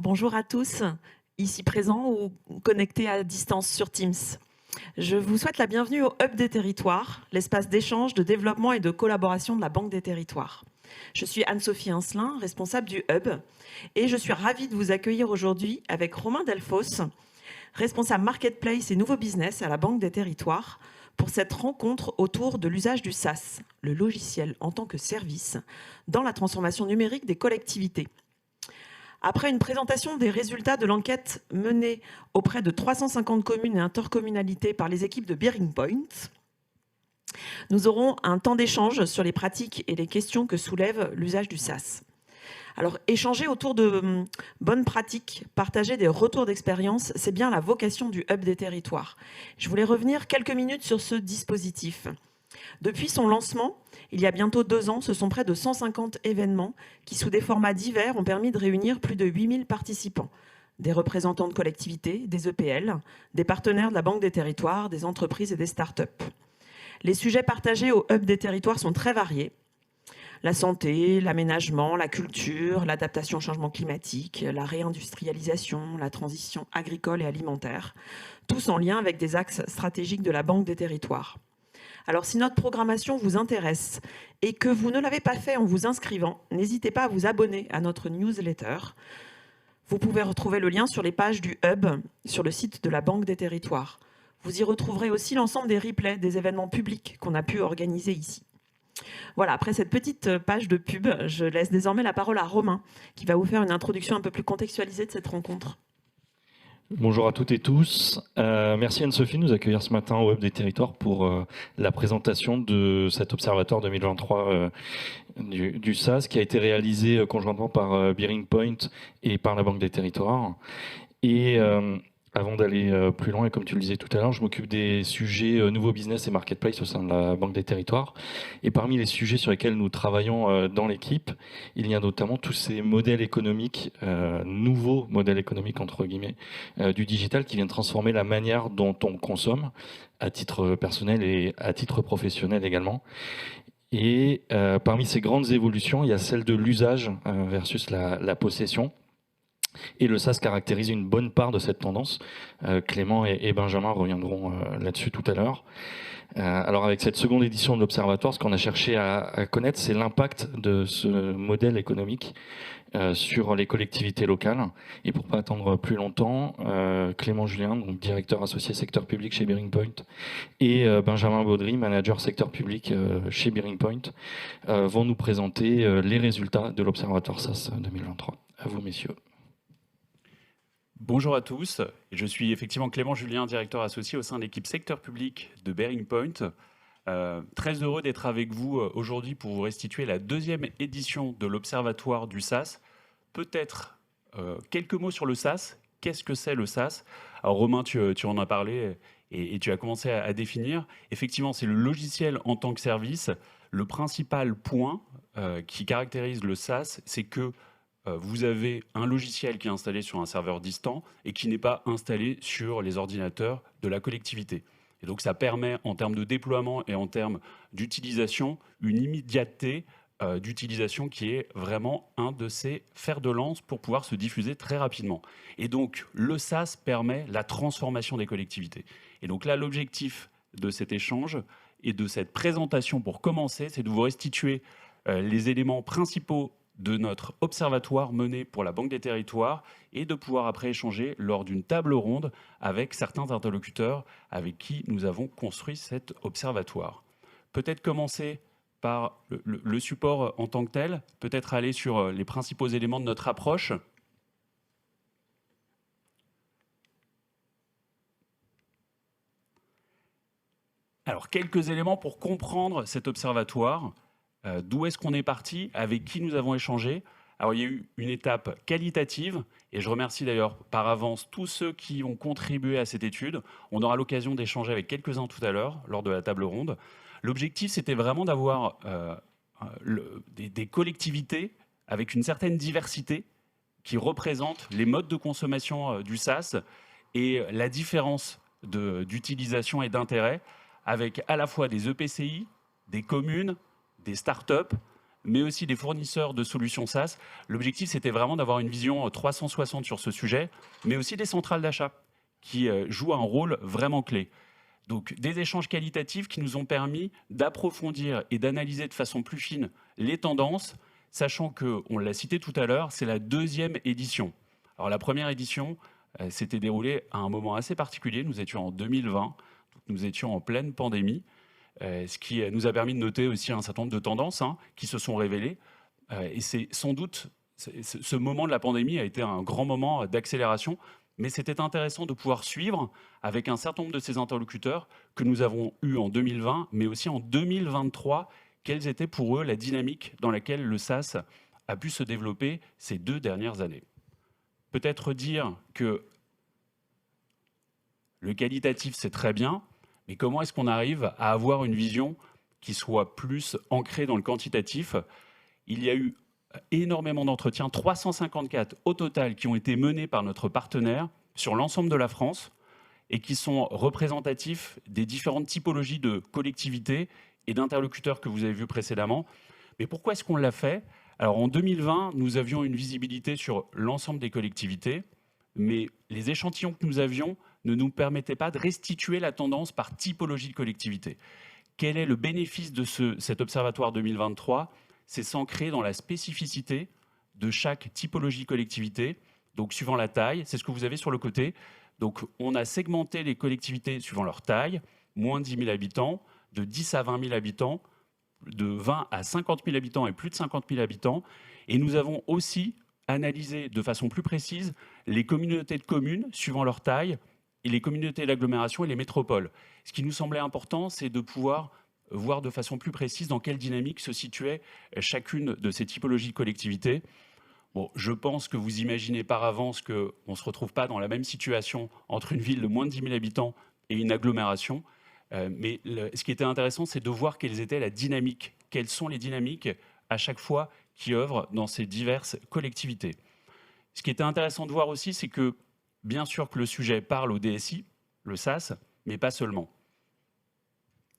Bonjour à tous, ici présents ou connectés à distance sur Teams. Je vous souhaite la bienvenue au Hub des Territoires, l'espace d'échange, de développement et de collaboration de la Banque des Territoires. Je suis Anne-Sophie Incelin, responsable du Hub, et je suis ravie de vous accueillir aujourd'hui avec Romain Delfos, responsable Marketplace et Nouveau Business à la Banque des Territoires, pour cette rencontre autour de l'usage du SaaS, le logiciel en tant que service, dans la transformation numérique des collectivités. Après une présentation des résultats de l'enquête menée auprès de 350 communes et intercommunalités par les équipes de Bearing Point, nous aurons un temps d'échange sur les pratiques et les questions que soulève l'usage du SaaS. Alors, échanger autour de bonnes pratiques, partager des retours d'expérience, c'est bien la vocation du Hub des Territoires. Je voulais revenir quelques minutes sur ce dispositif. Depuis son lancement, il y a bientôt 2 ans, ce sont près de 150 événements qui, sous des formats divers, ont permis de réunir plus de 8000 participants. Des représentants de collectivités, des EPL, des partenaires de la Banque des Territoires, des entreprises et des start-up. Les sujets partagés au Hub des Territoires sont très variés. La santé, l'aménagement, la culture, l'adaptation au changement climatique, la réindustrialisation, la transition agricole et alimentaire, tous en lien avec des axes stratégiques de la Banque des Territoires. Alors, si notre programmation vous intéresse et que vous ne l'avez pas fait en vous inscrivant, n'hésitez pas à vous abonner à notre newsletter. Vous pouvez retrouver le lien sur les pages du Hub, sur le site de la Banque des Territoires. Vous y retrouverez aussi l'ensemble des replays des événements publics qu'on a pu organiser ici. Voilà, après cette petite page de pub, je laisse désormais la parole à Romain, qui va vous faire une introduction un peu plus contextualisée de cette rencontre. Bonjour à toutes et tous. Merci Anne-Sophie de nous accueillir ce matin au Hub des Territoires pour la présentation de cet observatoire 2023 du SaaS qui a été réalisé conjointement par Bearing Point et par la Banque des Territoires. Et avant d'aller plus loin, et comme tu le disais tout à l'heure, je m'occupe des sujets nouveaux business et marketplace au sein de la Banque des Territoires. Et parmi les sujets sur lesquels nous travaillons dans l'équipe, il y a notamment tous ces modèles économiques, nouveaux modèles économiques entre guillemets, du digital qui viennent transformer la manière dont on consomme à titre personnel et à titre professionnel également. Et parmi ces grandes évolutions, il y a celle de l'usage versus la possession. Et le SaaS caractérise une bonne part de cette tendance. Clément et Benjamin reviendront là-dessus tout à l'heure. Alors avec cette seconde édition de l'Observatoire, ce qu'on a cherché à connaître, c'est l'impact de ce modèle économique sur les collectivités locales. Et pour ne pas attendre plus longtemps, Clément Julien, donc directeur associé secteur public chez Bearing Point, et Benjamin Baudry, manager secteur public chez Bearing Point, vont nous présenter les résultats de l'Observatoire SaaS 2023. À vous, messieurs. Bonjour à tous, je suis effectivement Clément Julien, directeur associé au sein de l'équipe secteur public de Bearing Point. Très heureux d'être avec vous aujourd'hui pour vous restituer la deuxième édition de l'Observatoire du SaaS. Peut-être quelques mots sur le SaaS. Qu'est-ce que c'est le SaaS? Alors Romain, tu en as parlé et tu as commencé à définir. Effectivement, c'est le logiciel en tant que service. Le principal point qui caractérise le SaaS, c'est que vous avez un logiciel qui est installé sur un serveur distant et qui n'est pas installé sur les ordinateurs de la collectivité. Et donc ça permet, en termes de déploiement et en termes d'utilisation, une immédiateté d'utilisation qui est vraiment un de ces fers de lance pour pouvoir se diffuser très rapidement. Et donc le SaaS permet la transformation des collectivités. Et donc là, l'objectif de cet échange et de cette présentation pour commencer, c'est de vous restituer les éléments principaux de notre observatoire mené pour la Banque des Territoires et de pouvoir après échanger lors d'une table ronde avec certains interlocuteurs avec qui nous avons construit cet observatoire. Peut-être commencer par le support en tant que tel, peut-être aller sur les principaux éléments de notre approche. Alors, quelques éléments pour comprendre cet observatoire. D'où est-ce qu'on est parti? Avec qui nous avons échangé? Alors, il y a eu une étape qualitative, et je remercie d'ailleurs par avance tous ceux qui ont contribué à cette étude. On aura l'occasion d'échanger avec quelques-uns tout à l'heure, lors de la table ronde. L'objectif, c'était vraiment d'avoir des collectivités avec une certaine diversité qui représentent les modes de consommation du SaaS et la différence d'utilisation et d'intérêt avec à la fois des EPCI, des communes, des startups, mais aussi des fournisseurs de solutions SaaS. L'objectif, c'était vraiment d'avoir une vision 360 sur ce sujet, mais aussi des centrales d'achat qui jouent un rôle vraiment clé. Donc des échanges qualitatifs qui nous ont permis d'approfondir et d'analyser de façon plus fine les tendances, sachant que, on l'a cité tout à l'heure, c'est la deuxième édition. Alors la première édition s'était déroulée à un moment assez particulier, nous étions en 2020, nous étions en pleine pandémie, ce qui nous a permis de noter aussi un certain nombre de tendances qui se sont révélées. Et c'est sans doute, ce moment de la pandémie a été un grand moment d'accélération, mais c'était intéressant de pouvoir suivre avec un certain nombre de ces interlocuteurs que nous avons eus en 2020, mais aussi en 2023, quelles étaient pour eux la dynamique dans laquelle le SaaS a pu se développer ces 2 dernières années. Peut-être dire que le qualitatif, c'est très bien, mais comment est-ce qu'on arrive à avoir une vision qui soit plus ancrée dans le quantitatif? Il y a eu énormément d'entretiens, 354 au total, qui ont été menés par notre partenaire sur l'ensemble de la France et qui sont représentatifs des différentes typologies de collectivités et d'interlocuteurs que vous avez vus précédemment. Mais pourquoi est-ce qu'on l'a fait? Alors en 2020, nous avions une visibilité sur l'ensemble des collectivités, mais les échantillons que nous avions ne nous permettaient pas de restituer la tendance par typologie de collectivité. Quel est le bénéfice de cet observatoire 2023? C'est s'ancrer dans la spécificité de chaque typologie collectivité, donc suivant la taille, c'est ce que vous avez sur le côté. Donc on a segmenté les collectivités suivant leur taille, moins de 10 000 habitants, de 10 à 20 000 habitants, de 20 à 50 000 habitants et plus de 50 000 habitants. Et nous avons aussi analysé de façon plus précise les communautés de communes suivant leur taille et les communautés d'agglomération et les métropoles. Ce qui nous semblait important, c'est de pouvoir voir de façon plus précise dans quelle dynamique se situait chacune de ces typologies de collectivités. Bon, je pense que vous imaginez par avance qu'on ne se retrouve pas dans la même situation entre une ville de moins de 10 000 habitants et une agglomération. Mais ce qui était intéressant, c'est de voir quelles étaient la dynamique, quelles sont les dynamiques à chaque fois qui œuvrent dans ces diverses collectivités. Ce qui était intéressant de voir aussi, c'est que bien sûr que le sujet parle au DSI, le SaaS, mais pas seulement.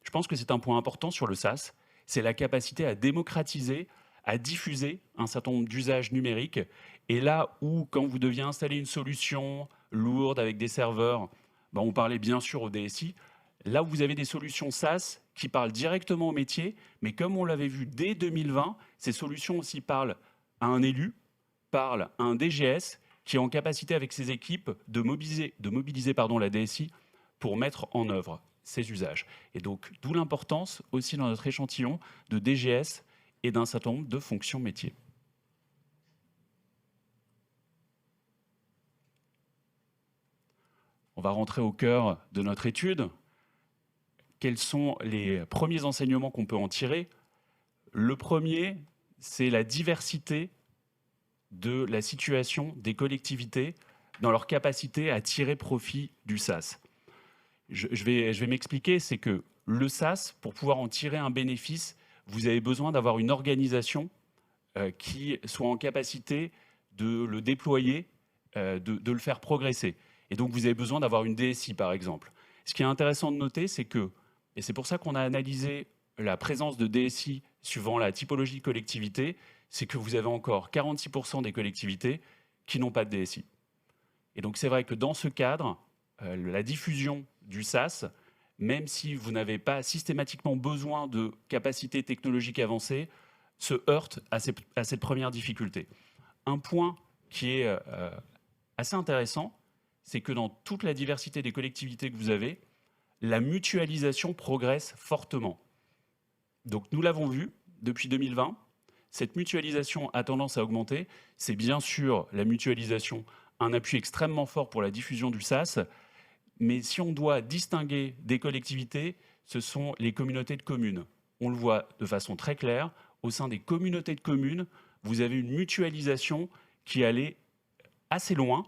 Je pense que c'est un point important sur le SaaS, c'est la capacité à démocratiser, à diffuser un certain nombre d'usages numériques. Et là où, quand vous deviez installer une solution lourde avec des serveurs, on parlait bien sûr au DSI, là où vous avez des solutions SaaS qui parlent directement au métier, mais comme on l'avait vu dès 2020, ces solutions aussi parlent à un élu, parlent à un DGS qui est en capacité avec ses équipes de mobiliser la DSI pour mettre en œuvre ces usages. Et donc, d'où l'importance aussi dans notre échantillon de DGS et d'un certain nombre de fonctions métiers. On va rentrer au cœur de notre étude. Quels sont les premiers enseignements qu'on peut en tirer? Le premier, c'est la diversité de la situation des collectivités dans leur capacité à tirer profit du SaaS. Je vais m'expliquer, c'est que le SaaS, pour pouvoir en tirer un bénéfice, vous avez besoin d'avoir une organisation qui soit en capacité de le déployer, de le faire progresser. Et donc, vous avez besoin d'avoir une DSI, par exemple. Ce qui est intéressant de noter, c'est que, et c'est pour ça qu'on a analysé la présence de DSI suivant la typologie de collectivité, c'est que vous avez encore 46% des collectivités qui n'ont pas de DSI. Et donc, c'est vrai que dans ce cadre, la diffusion du SaaS, même si vous n'avez pas systématiquement besoin de capacités technologiques avancées, se heurte à cette première difficulté. Un point qui est assez intéressant, c'est que dans toute la diversité des collectivités que vous avez, la mutualisation progresse fortement. Donc nous l'avons vu depuis 2020, cette mutualisation a tendance à augmenter. C'est bien sûr la mutualisation, un appui extrêmement fort pour la diffusion du SaaS, mais si on doit distinguer des collectivités, ce sont les communautés de communes. On le voit de façon très claire, au sein des communautés de communes, vous avez une mutualisation qui allait assez loin,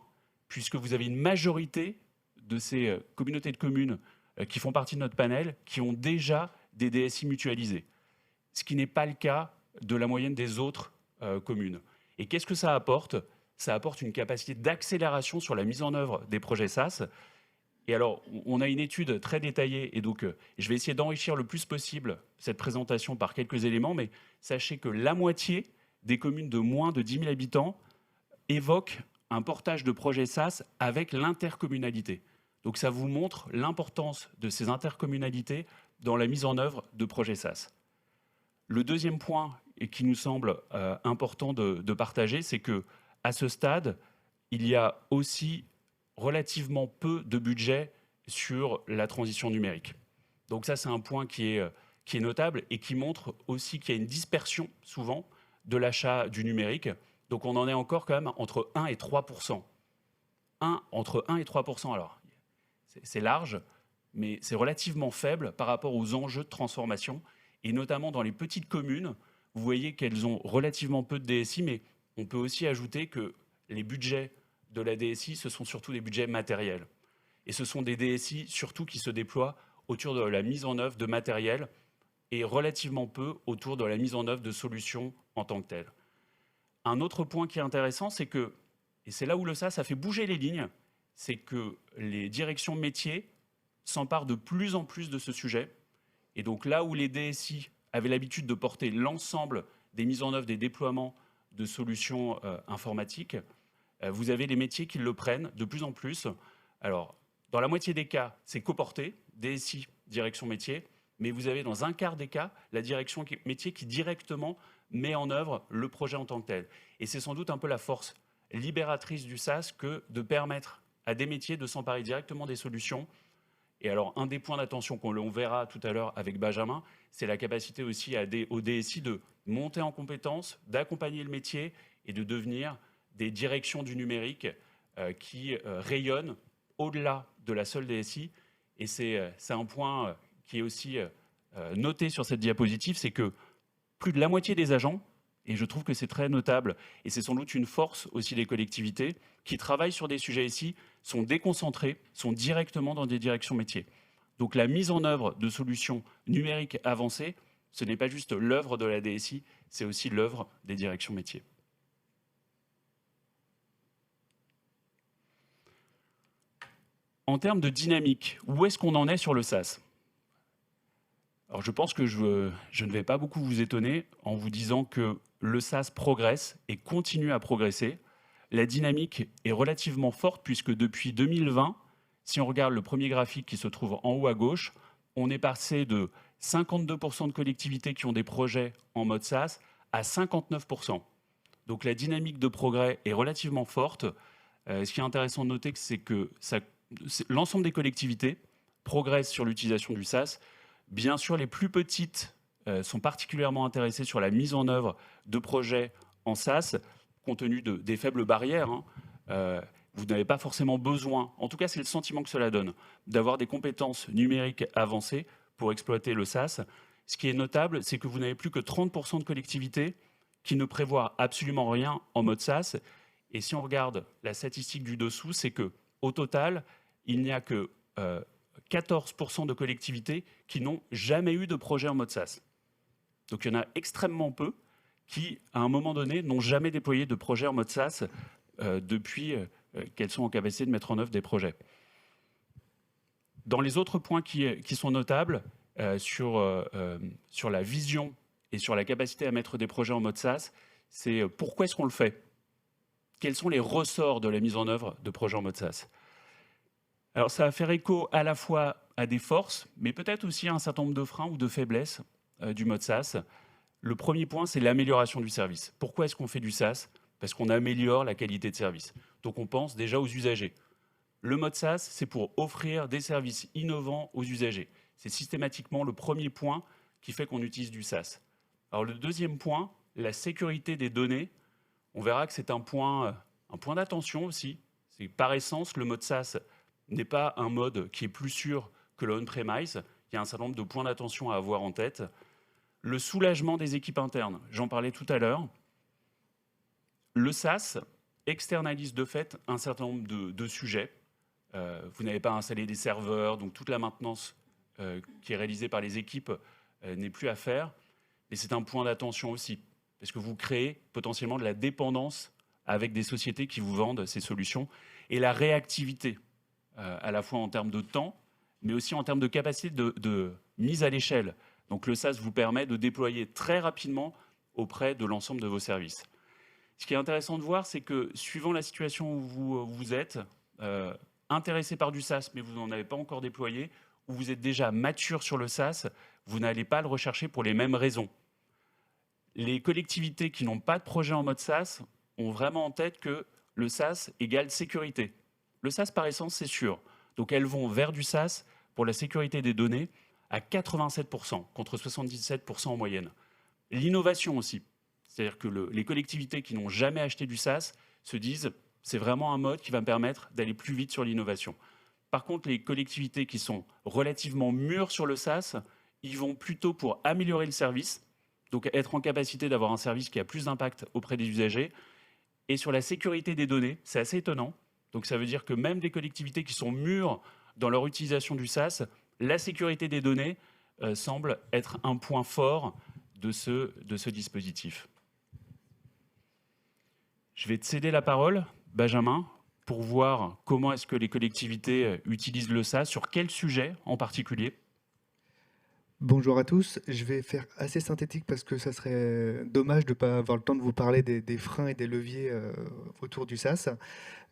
puisque vous avez une majorité de ces communautés de communes qui font partie de notre panel, qui ont déjà des DSI mutualisés. Ce qui n'est pas le cas de la moyenne des autres communes. Et qu'est-ce que ça apporte? Ça apporte une capacité d'accélération sur la mise en œuvre des projets SaaS. Et alors, on a une étude très détaillée, et donc je vais essayer d'enrichir le plus possible cette présentation par quelques éléments, mais sachez que la moitié des communes de moins de 10 000 habitants évoquent un portage de projet SaaS avec l'intercommunalité. Donc ça vous montre l'importance de ces intercommunalités dans la mise en œuvre de projets SaaS. Le deuxième point, et qui nous semble important de partager, c'est qu'à ce stade, il y a aussi relativement peu de budget sur la transition numérique. Donc ça, c'est un point qui est notable et qui montre aussi qu'il y a une dispersion, souvent, de l'achat du numérique. Donc on en est encore quand même entre 1 et 3%. Entre 1 et 3%, alors, c'est large, mais c'est relativement faible par rapport aux enjeux de transformation. Et notamment dans les petites communes, vous voyez qu'elles ont relativement peu de DSI, mais on peut aussi ajouter que les budgets de la DSI, ce sont surtout des budgets matériels. Et ce sont des DSI surtout qui se déploient autour de la mise en œuvre de matériel et relativement peu autour de la mise en œuvre de solutions en tant que telles. Un autre point qui est intéressant, c'est que, et c'est là où le SaaS a fait bouger les lignes, c'est que les directions métiers s'emparent de plus en plus de ce sujet. Et donc là où les DSI avaient l'habitude de porter l'ensemble des mises en œuvre, des déploiements de solutions informatiques, vous avez les métiers qui le prennent de plus en plus. Alors, dans la moitié des cas, c'est coporté, DSI, direction métier, mais vous avez dans un quart des cas la direction métier qui directement met en œuvre le projet en tant que tel. Et c'est sans doute un peu la force libératrice du SaaS que de permettre à des métiers de s'emparer directement des solutions. Et alors, un des points d'attention qu'on verra tout à l'heure avec Benjamin, c'est la capacité aussi au DSI de monter en compétences, d'accompagner le métier et de devenir des directions du numérique qui rayonnent au-delà de la seule DSI. Et c'est un point qui est aussi noté sur cette diapositive, c'est que plus de la moitié des agents, et je trouve que c'est très notable, et c'est sans doute une force aussi des collectivités, qui travaillent sur des sujets ici, sont déconcentrés, sont directement dans des directions métiers. Donc la mise en œuvre de solutions numériques avancées, ce n'est pas juste l'œuvre de la DSI, c'est aussi l'œuvre des directions métiers. En termes de dynamique, où est-ce qu'on en est sur le SaaS ? Alors je pense que je ne vais pas beaucoup vous étonner en vous disant que le SaaS progresse et continue à progresser. La dynamique est relativement forte puisque depuis 2020, si on regarde le premier graphique qui se trouve en haut à gauche, on est passé de 52% de collectivités qui ont des projets en mode SaaS à 59%. Donc la dynamique de progrès est relativement forte. Ce qui est intéressant de noter, c'est que l'ensemble des collectivités progressent sur l'utilisation du SaaS. Bien sûr, les plus petites sont particulièrement intéressées sur la mise en œuvre de projets en SaaS, compte tenu des faibles barrières. Vous n'avez pas forcément besoin, en tout cas c'est le sentiment que cela donne, d'avoir des compétences numériques avancées pour exploiter le SaaS. Ce qui est notable, c'est que vous n'avez plus que 30% de collectivités qui ne prévoient absolument rien en mode SaaS. Et si on regarde la statistique du dessous, c'est qu'au total, il n'y a que 14% de collectivités qui n'ont jamais eu de projet en mode SaaS. Donc il y en a extrêmement peu qui, à un moment donné, n'ont jamais déployé de projet en mode SaaS depuis qu'elles sont en capacité de mettre en œuvre des projets. Dans les autres points qui sont notables sur la vision et sur la capacité à mettre des projets en mode SaaS, c'est pourquoi est-ce qu'on le fait ? Quels sont les ressorts de la mise en œuvre de projets en mode SaaS ? Alors ça va faire écho à la fois à des forces, mais peut-être aussi à un certain nombre de freins ou de faiblesses du mode SaaS. Le premier point, c'est l'amélioration du service. Pourquoi est-ce qu'on fait du SaaS ? Parce qu'on améliore la qualité de service. Donc on pense déjà aux usagers. Le mode SaaS, c'est pour offrir des services innovants aux usagers. C'est systématiquement le premier point qui fait qu'on utilise du SaaS. Alors le deuxième point, la sécurité des données, on verra que c'est un point d'attention aussi. C'est par essence, le mode SaaS n'est pas un mode qui est plus sûr que le on-premise. Il y a un certain nombre de points d'attention à avoir en tête. Le soulagement des équipes internes, j'en parlais tout à l'heure. Le SaaS externalise de fait un certain nombre de sujets. Vous n'avez pas à installer des serveurs, donc toute la maintenance qui est réalisée par les équipes n'est plus à faire. Mais c'est un point d'attention aussi, parce que vous créez potentiellement de la dépendance avec des sociétés qui vous vendent ces solutions. Et la réactivité. à la fois en termes de temps, mais aussi en termes de capacité de mise à l'échelle. Donc le SaaS vous permet de déployer très rapidement auprès de l'ensemble de vos services. Ce qui est intéressant de voir, c'est que suivant la situation où vous êtes, intéressé par du SaaS, mais vous n'en avez pas encore déployé, ou vous êtes déjà mature sur le SaaS, vous n'allez pas le rechercher pour les mêmes raisons. Les collectivités qui n'ont pas de projet en mode SaaS ont vraiment en tête que le SaaS égale sécurité. Le SaaS, par essence, c'est sûr. Donc elles vont vers du SaaS pour la sécurité des données à 87%, contre 77% en moyenne. L'innovation aussi. C'est-à-dire que les collectivités qui n'ont jamais acheté du SaaS se disent c'est vraiment un mode qui va me permettre d'aller plus vite sur l'innovation. Par contre, les collectivités qui sont relativement mûres sur le SaaS, ils vont plutôt pour améliorer le service, donc être en capacité d'avoir un service qui a plus d'impact auprès des usagers. Et sur la sécurité des données, c'est assez étonnant. Donc ça veut dire que même des collectivités qui sont mûres dans leur utilisation du SaaS, la sécurité des données semble être un point fort de ce dispositif. Je vais te céder la parole, Benjamin, pour voir comment est-ce que les collectivités utilisent le SaaS, sur quel sujet en particulier. Bonjour à tous, je vais faire assez synthétique parce que ça serait dommage de ne pas avoir le temps de vous parler des freins et des leviers autour du SaaS.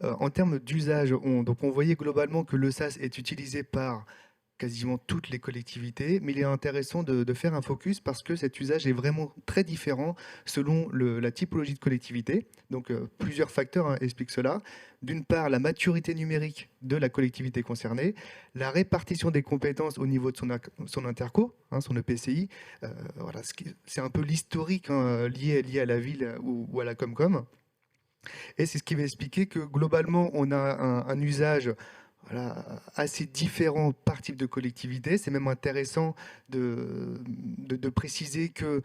En termes d'usage, on voyait globalement que le SaaS est utilisé par quasiment toutes les collectivités, mais il est intéressant de faire un focus parce que cet usage est vraiment très différent selon la typologie de collectivité. Donc plusieurs facteurs expliquent cela. D'une part, la maturité numérique de la collectivité concernée, la répartition des compétences au niveau de son interco, son EPCI. Voilà, c'est un peu l'historique lié à la ville ou à la Comcom. Et c'est ce qui va expliquer que globalement, on a un usage assez différent par type de collectivité. C'est même intéressant de préciser que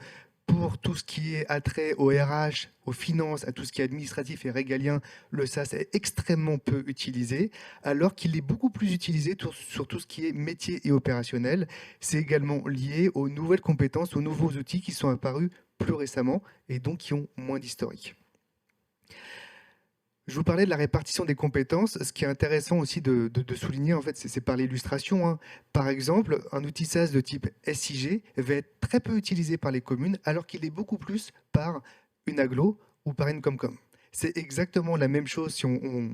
pour tout ce qui est attrait au RH, aux finances, à tout ce qui est administratif et régalien, le SaaS est extrêmement peu utilisé, alors qu'il est beaucoup plus utilisé sur tout ce qui est métier et opérationnel. C'est également lié aux nouvelles compétences, aux nouveaux outils qui sont apparus plus récemment et donc qui ont moins d'historique. Je vous parlais de la répartition des compétences. Ce qui est intéressant aussi de souligner, en fait, c'est par l'illustration. Par exemple, un outil SaaS de type SIG va être très peu utilisé par les communes, alors qu'il est beaucoup plus par une agglo ou par une Comcom. C'est exactement la même chose si on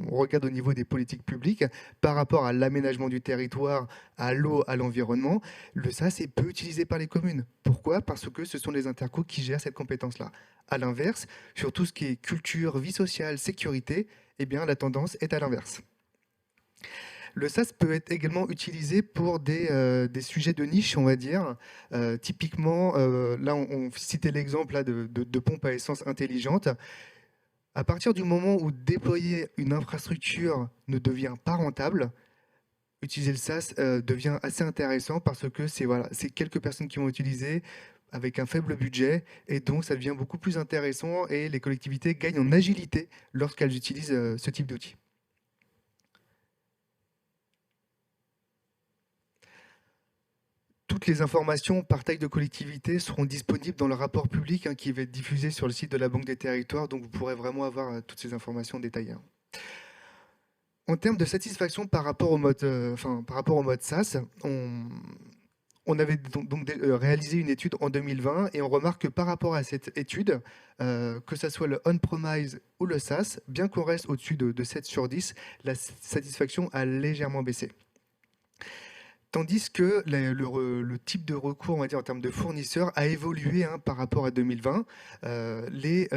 regarde au niveau des politiques publiques par rapport à l'aménagement du territoire, à l'eau, à l'environnement. Le SaaS est peu utilisé par les communes. Pourquoi ? Parce que ce sont les intercos qui gèrent cette compétence-là. À l'inverse, sur tout ce qui est culture, vie sociale, sécurité, eh bien, la tendance est à l'inverse. Le SaaS peut être également utilisé pour des sujets de niche, on va dire. Typiquement, là, on citait l'exemple de pompes à essence intelligentes. À partir du moment où déployer une infrastructure ne devient pas rentable, utiliser le SaaS devient assez intéressant parce que c'est quelques personnes qui vont utiliser avec un faible budget et donc ça devient beaucoup plus intéressant et les collectivités gagnent en agilité lorsqu'elles utilisent ce type d'outils. Toutes les informations par taille de collectivité seront disponibles dans le rapport public qui va être diffusé sur le site de la Banque des Territoires, donc vous pourrez vraiment avoir toutes ces informations détaillées. En termes de satisfaction par rapport au mode SaaS, on avait donc réalisé une étude en 2020 et on remarque que par rapport à cette étude, que ce soit le on-premise ou le SaaS, bien qu'on reste au-dessus de 7 sur 10, la satisfaction a légèrement baissé. Tandis que le type de recours, on va dire en termes de fournisseurs, a évolué par rapport à 2020. Les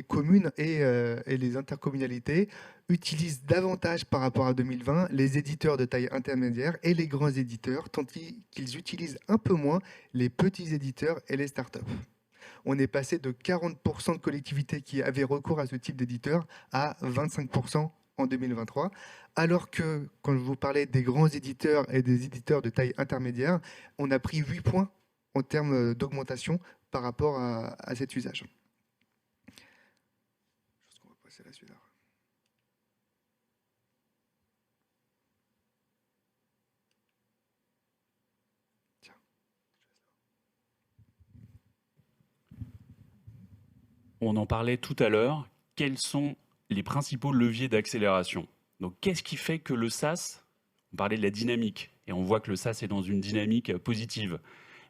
communes et les intercommunalités utilisent davantage par rapport à 2020 les éditeurs de taille intermédiaire et les grands éditeurs, tandis qu'ils utilisent un peu moins les petits éditeurs et les startups. On est passé de 40% de collectivités qui avaient recours à ce type d'éditeur à 25% en 2023, alors que quand je vous parlais des grands éditeurs et des éditeurs de taille intermédiaire, on a pris 8 points en termes d'augmentation par rapport à cet usage. Je pense qu'on va passer à la suite. On en parlait tout à l'heure. Quels sont les principaux leviers d'accélération? Donc, qu'est-ce qui fait que le SaaS, on parlait de la dynamique, et on voit que le SaaS est dans une dynamique positive.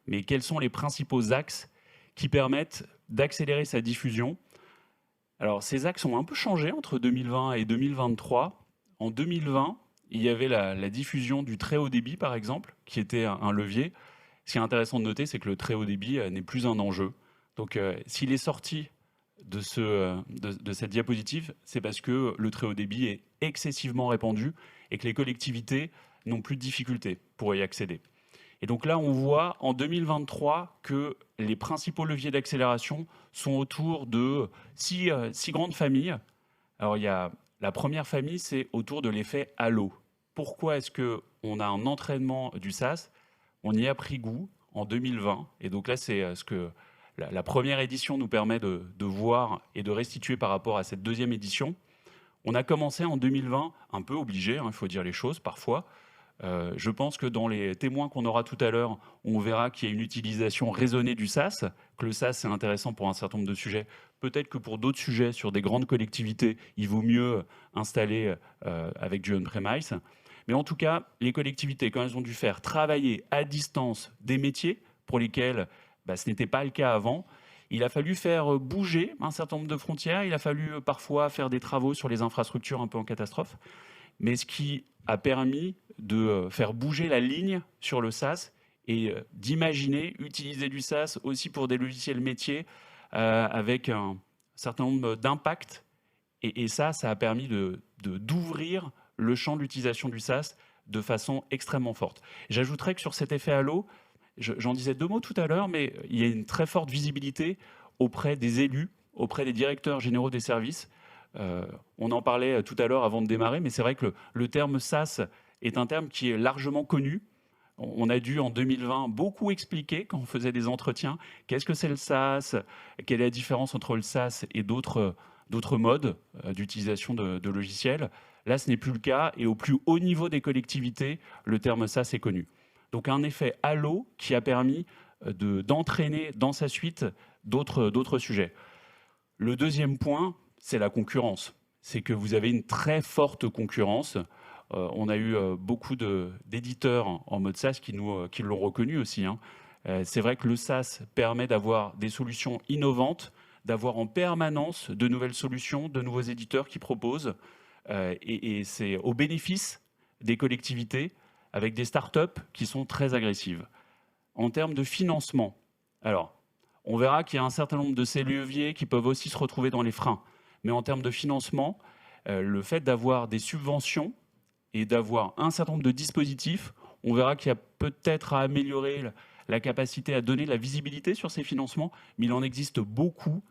Mais quels sont les principaux axes qui permettent d'accélérer sa diffusion? Alors, ces axes ont un peu changé entre 2020 et 2023. En 2020, il y avait la diffusion du très haut débit, par exemple, qui était un levier. Ce qui est intéressant de noter, c'est que le très haut débit n'est plus un enjeu. Donc, s'il est sorti de cette diapositive, c'est parce que le très haut débit est excessivement répandu et que les collectivités n'ont plus de difficultés pour y accéder. Et donc là, on voit en 2023 que les principaux leviers d'accélération sont autour de six grandes familles. Alors, il y a la première famille, c'est autour de l'effet halo. Pourquoi est-ce qu'on a un entraînement du SaaS? On y a pris goût en 2020. Et donc là, c'est ce que la première édition nous permet de voir et de restituer par rapport à cette deuxième édition. On a commencé en 2020, un peu obligé, il faut dire les choses parfois. Je pense que dans les témoins qu'on aura tout à l'heure, on verra qu'il y a une utilisation raisonnée du SaaS, que le SaaS c'est intéressant pour un certain nombre de sujets. Peut-être que pour d'autres sujets, sur des grandes collectivités, il vaut mieux installer avec du on-premise. Mais en tout cas, les collectivités, quand elles ont dû faire travailler à distance des métiers pour lesquels ce n'était pas le cas avant, il a fallu faire bouger un certain nombre de frontières, il a fallu parfois faire des travaux sur les infrastructures un peu en catastrophe. Mais ce qui a permis de faire bouger la ligne sur le SaaS et d'imaginer utiliser du SaaS aussi pour des logiciels métiers avec un certain nombre d'impacts. Et ça a permis d'ouvrir le champ de l'utilisation du SaaS de façon extrêmement forte. J'ajouterais que sur cet effet halo, j'en disais 2 mots tout à l'heure, mais il y a une très forte visibilité auprès des élus, auprès des directeurs généraux des services. On en parlait tout à l'heure avant de démarrer, mais c'est vrai que le terme SaaS est un terme qui est largement connu. On a dû en 2020 beaucoup expliquer quand on faisait des entretiens qu'est-ce que c'est le SaaS, quelle est la différence entre le SaaS et d'autres modes d'utilisation de logiciels. Là, ce n'est plus le cas et au plus haut niveau des collectivités, le terme SaaS est connu. Donc un effet halo qui a permis d'entraîner dans sa suite d'autres sujets. Le deuxième point, c'est la concurrence. C'est que vous avez une très forte concurrence. On a eu beaucoup d'éditeurs en mode SaaS qui l'ont reconnu aussi. C'est vrai que le SaaS permet d'avoir des solutions innovantes, d'avoir en permanence de nouvelles solutions, de nouveaux éditeurs qui proposent. Et c'est au bénéfice des collectivités avec des startups qui sont très agressives. En termes de financement, alors, on verra qu'il y a un certain nombre de ces leviers qui peuvent aussi se retrouver dans les freins. Mais en termes de financement, le fait d'avoir des subventions et d'avoir un certain nombre de dispositifs, on verra qu'il y a peut-être à améliorer la capacité à donner de la visibilité sur ces financements, mais il en existe beaucoup.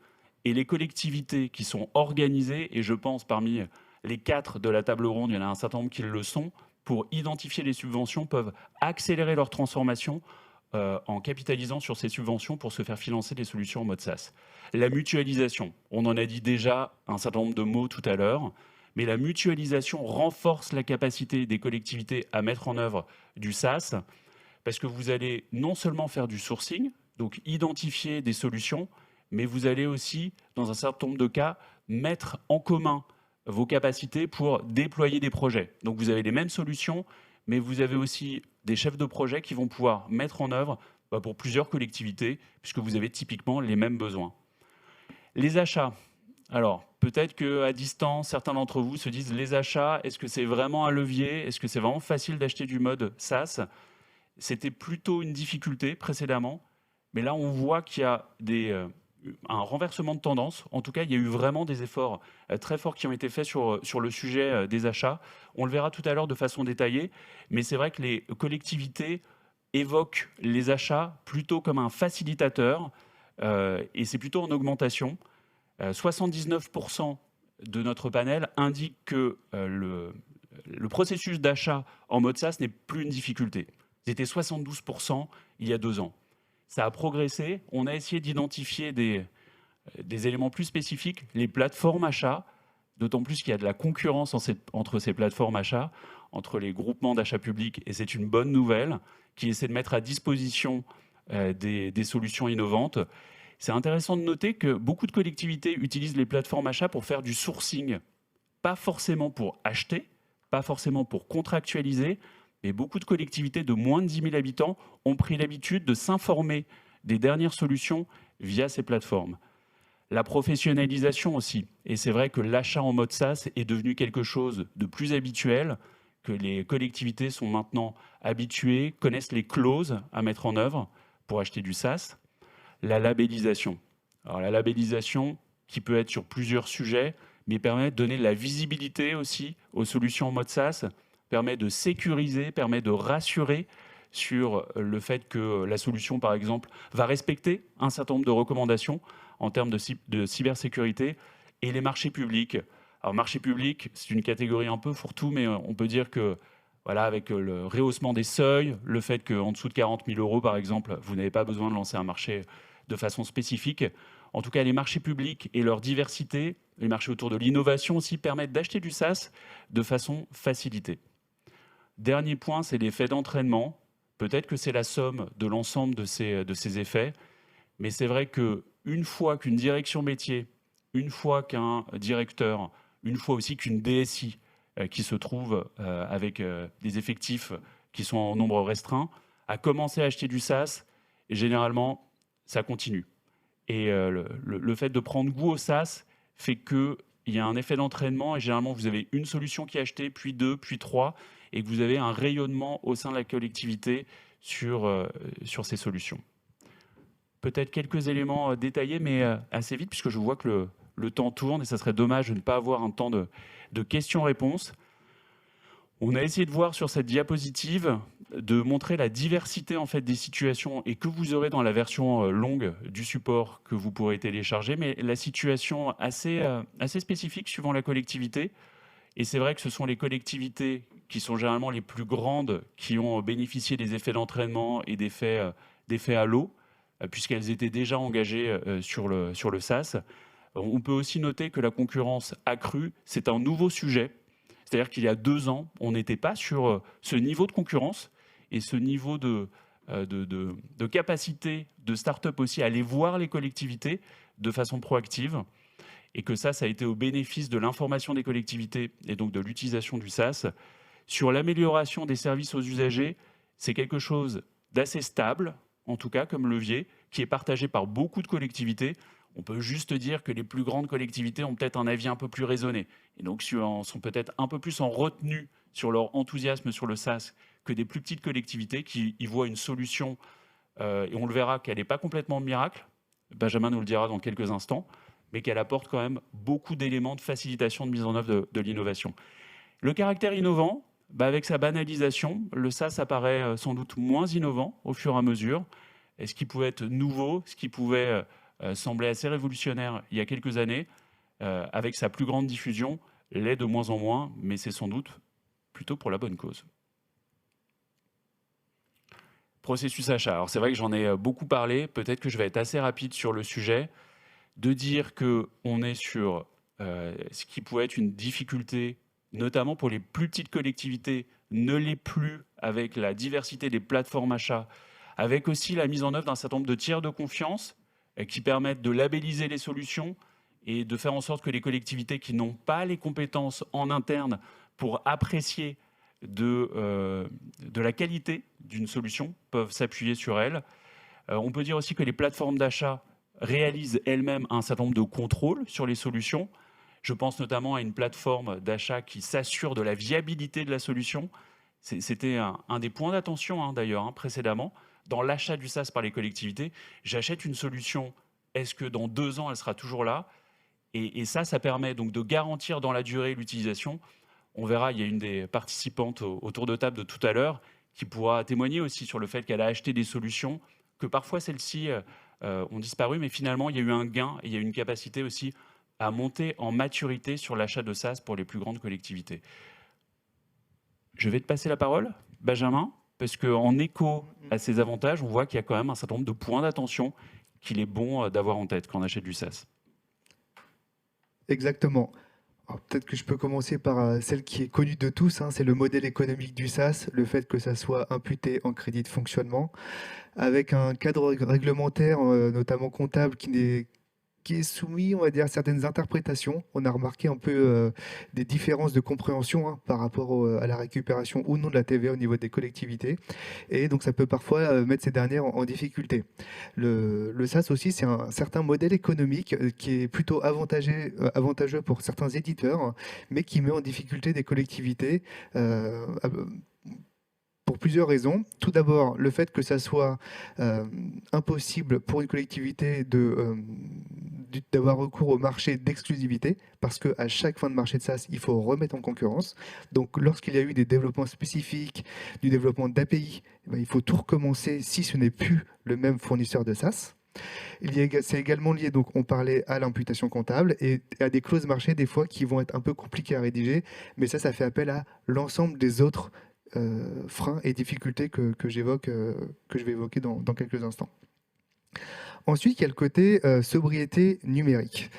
Et les collectivités qui sont organisées, et je pense parmi les 4 de la table ronde, il y en a un certain nombre qui le sont, pour identifier les subventions, peuvent accélérer leur transformation en capitalisant sur ces subventions pour se faire financer des solutions en mode SaaS. La mutualisation, on en a dit déjà un certain nombre de mots tout à l'heure, mais la mutualisation renforce la capacité des collectivités à mettre en œuvre du SaaS, parce que vous allez non seulement faire du sourcing, donc identifier des solutions, mais vous allez aussi, dans un certain nombre de cas, mettre en commun vos capacités pour déployer des projets. Donc vous avez les mêmes solutions, mais vous avez aussi des chefs de projet qui vont pouvoir mettre en œuvre pour plusieurs collectivités, puisque vous avez typiquement les mêmes besoins. Les achats. Alors, peut-être qu'à distance, certains d'entre vous se disent, les achats, est-ce que c'est vraiment un levier? Est-ce que c'est vraiment facile d'acheter du mode SaaS? C'était plutôt une difficulté précédemment, mais là, on voit qu'il y a un renversement de tendance. En tout cas, il y a eu vraiment des efforts très forts qui ont été faits sur le sujet des achats. On le verra tout à l'heure de façon détaillée, mais c'est vrai que les collectivités évoquent les achats plutôt comme un facilitateur, et c'est plutôt en augmentation. 79% de notre panel indique que le processus d'achat en mode SaaS n'est plus une difficulté. C'était 72% il y a 2 ans. Ça a progressé. On a essayé d'identifier des éléments plus spécifiques, les plateformes achats, d'autant plus qu'il y a de la concurrence entre ces plateformes achats, entre les groupements d'achats publics, et c'est une bonne nouvelle, qui essaie de mettre à disposition des solutions innovantes. C'est intéressant de noter que beaucoup de collectivités utilisent les plateformes achats pour faire du sourcing, pas forcément pour acheter, pas forcément pour contractualiser, mais beaucoup de collectivités de moins de 10 000 habitants ont pris l'habitude de s'informer des dernières solutions via ces plateformes. La professionnalisation aussi. Et c'est vrai que l'achat en mode SaaS est devenu quelque chose de plus habituel, que les collectivités sont maintenant habituées, connaissent les clauses à mettre en œuvre pour acheter du SaaS. La labellisation. Alors la labellisation qui peut être sur plusieurs sujets, mais permet de donner de la visibilité aussi aux solutions en mode SaaS, permet de sécuriser, permet de rassurer sur le fait que la solution, par exemple, va respecter un certain nombre de recommandations en termes de cybersécurité. Et les marchés publics. Alors, marché public, c'est une catégorie un peu fourre-tout, mais on peut dire que, voilà, avec le rehaussement des seuils, le fait qu'en dessous de 40 000 €, par exemple, vous n'avez pas besoin de lancer un marché de façon spécifique. En tout cas, les marchés publics et leur diversité, les marchés autour de l'innovation aussi, permettent d'acheter du SaaS de façon facilitée. Dernier point, c'est l'effet d'entraînement. Peut-être que c'est la somme de l'ensemble de ces effets, mais c'est vrai qu'une fois qu'une direction métier, une fois qu'un directeur, une fois aussi qu'une DSI qui se trouve avec des effectifs qui sont en nombre restreint, a commencé à acheter du SaaS, et généralement, ça continue. Et le fait de prendre goût au SaaS fait qu'il y a un effet d'entraînement, et généralement, vous avez une solution qui est achetée, puis deux, puis trois, et que vous avez un rayonnement au sein de la collectivité sur ces solutions. Peut-être quelques éléments détaillés, mais assez vite, puisque je vois que le temps tourne, et ça serait dommage de ne pas avoir un temps de questions-réponses. On a essayé de voir sur cette diapositive, de montrer la diversité en fait, des situations, et que vous aurez dans la version longue du support que vous pourrez télécharger, mais la situation assez spécifique suivant la collectivité. Et c'est vrai que ce sont les collectivités qui sont généralement les plus grandes qui ont bénéficié des effets d'entraînement et d'effets à l'eau, puisqu'elles étaient déjà engagées sur le SaaS. On peut aussi noter que la concurrence accrue, c'est un nouveau sujet. C'est-à-dire qu'il y a 2 ans, on n'était pas sur ce niveau de concurrence et ce niveau de capacité de start-up aussi à aller voir les collectivités de façon proactive. Et que ça a été au bénéfice de l'information des collectivités et donc de l'utilisation du SaaS. Sur l'amélioration des services aux usagers, c'est quelque chose d'assez stable, en tout cas comme levier, qui est partagé par beaucoup de collectivités. On peut juste dire que les plus grandes collectivités ont peut-être un avis un peu plus raisonné, et donc sont peut-être un peu plus en retenue sur leur enthousiasme sur le SaaS que des plus petites collectivités qui y voient une solution, et on le verra qu'elle n'est pas complètement miracle, Benjamin nous le dira dans quelques instants, mais qu'elle apporte quand même beaucoup d'éléments de facilitation de mise en œuvre de l'innovation. Le caractère innovant, avec sa banalisation, le SaaS apparaît sans doute moins innovant au fur et à mesure. Et ce qui pouvait être nouveau, ce qui pouvait sembler assez révolutionnaire il y a quelques années, avec sa plus grande diffusion, l'est de moins en moins, mais c'est sans doute plutôt pour la bonne cause. Processus achat. Alors c'est vrai que j'en ai beaucoup parlé, peut-être que je vais être assez rapide sur le sujet. De dire qu'on est sur ce qui pourrait être une difficulté, notamment pour les plus petites collectivités, ne l'est plus avec la diversité des plateformes achats, avec aussi la mise en œuvre d'un certain nombre de tiers de confiance qui permettent de labelliser les solutions et de faire en sorte que les collectivités qui n'ont pas les compétences en interne pour apprécier de la qualité d'une solution peuvent s'appuyer sur elle. On peut dire aussi que les plateformes d'achat réalisent elles-mêmes un certain nombre de contrôles sur les solutions. Je pense notamment à une plateforme d'achat qui s'assure de la viabilité de la solution. C'était un des points d'attention d'ailleurs précédemment. Dans l'achat du SaaS par les collectivités, j'achète une solution, est-ce que dans 2 ans elle sera toujours là ? Et ça permet donc de garantir dans la durée l'utilisation. On verra, il y a une des participantes autour de table de tout à l'heure qui pourra témoigner aussi sur le fait qu'elle a acheté des solutions, que parfois celles-ci ont disparu, mais finalement, il y a eu un gain et il y a eu une capacité aussi à monter en maturité sur l'achat de SaaS pour les plus grandes collectivités. Je vais te passer la parole, Benjamin, parce qu'en écho à ces avantages, on voit qu'il y a quand même un certain nombre de points d'attention qu'il est bon d'avoir en tête quand on achète du SaaS. Exactement. Peut-être que je peux commencer par celle qui est connue de tous, c'est le modèle économique du SaaS, le fait que ça soit imputé en crédit de fonctionnement, avec un cadre réglementaire, notamment comptable, qui n'est qui est soumis, on va dire, à certaines interprétations. On a remarqué un peu des différences de compréhension par rapport à la récupération ou non de la TVA au niveau des collectivités. Et donc, ça peut parfois mettre ces dernières en difficulté. Le SAS aussi, c'est un certain modèle économique qui est plutôt avantageux pour certains éditeurs, mais qui met en difficulté des collectivités pour plusieurs raisons. Tout d'abord, le fait que ça soit impossible pour une collectivité d'avoir recours au marché d'exclusivité, parce qu'à chaque fin de marché de SaaS, il faut remettre en concurrence. Donc, lorsqu'il y a eu des développements spécifiques, du développement d'API, il faut tout recommencer si ce n'est plus le même fournisseur de SaaS. C'est également lié, donc on parlait à l'imputation comptable et à des clauses marché des fois qui vont être un peu compliquées à rédiger, mais ça fait appel à l'ensemble des autres freins et difficultés que je vais évoquer dans quelques instants. Ensuite, il y a le côté sobriété numérique.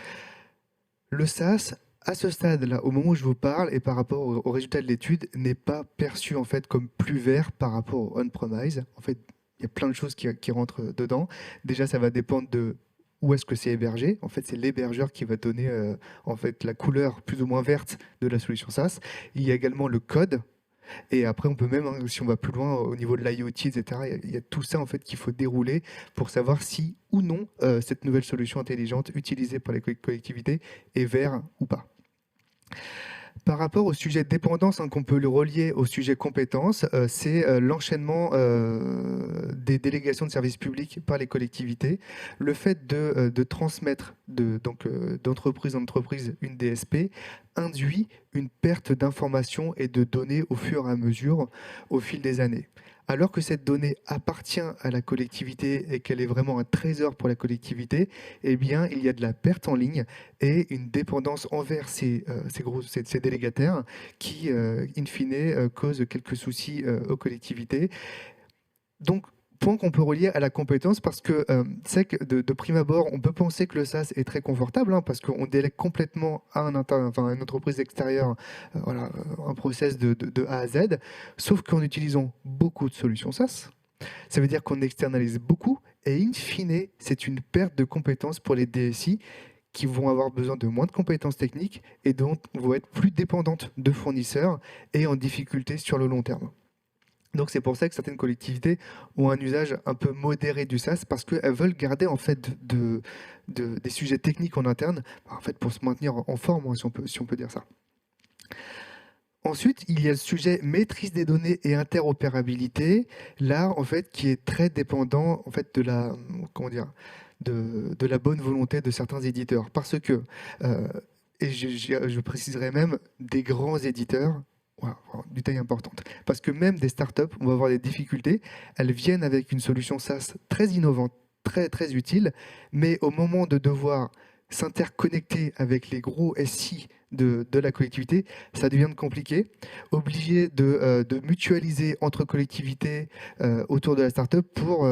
Le SaaS, à ce stade-là, au moment où je vous parle et par rapport aux résultats de l'étude, n'est pas perçu en fait comme plus vert par rapport au on-premise. En fait, il y a plein de choses qui rentrent dedans. Déjà, ça va dépendre de où est-ce que c'est hébergé. En fait, c'est l'hébergeur qui va donner en fait la couleur plus ou moins verte de la solution SaaS. Il y a également le code. Et après, on peut même, si on va plus loin au niveau de l'IoT, etc., il y a tout ça en fait qu'il faut dérouler pour savoir si ou non cette nouvelle solution intelligente utilisée par les collectivités est vert ou pas. Par rapport au sujet de dépendance, qu'on peut le relier au sujet compétences, c'est l'enchaînement des délégations de services publics par les collectivités. Le fait de transmettre d'entreprise en entreprise une DSP induit une perte d'informations et de données au fur et à mesure au fil des années. Alors que cette donnée appartient à la collectivité et qu'elle est vraiment un trésor pour la collectivité, eh bien, il y a de la perte en ligne et une dépendance envers ces délégataires qui, in fine, causent quelques soucis aux collectivités. Donc, point qu'on peut relier à la compétence parce que c'est que de prime abord, on peut penser que le SaaS est très confortable parce qu'on délègue complètement à une entreprise extérieure un process de A à Z, sauf qu'en utilisant beaucoup de solutions SaaS, ça veut dire qu'on externalise beaucoup et in fine, c'est une perte de compétences pour les DSI qui vont avoir besoin de moins de compétences techniques et donc vont être plus dépendantes de fournisseurs et en difficulté sur le long terme. Donc c'est pour ça que certaines collectivités ont un usage un peu modéré du SaaS parce qu'elles veulent garder en fait des sujets techniques en interne, en fait pour se maintenir en forme, si on peut dire ça. Ensuite, il y a le sujet maîtrise des données et interopérabilité, là en fait qui est très dépendant en fait de la bonne volonté de certains éditeurs, parce que et je préciserai même des grands éditeurs. Voilà, du taille importante. Parce que même des startups, on va avoir des difficultés. Elles viennent avec une solution SaaS très innovante, très, très utile, mais au moment de devoir s'interconnecter avec les gros SI de la collectivité, ça devient compliqué. Obligé de mutualiser entre collectivités autour de la startup pour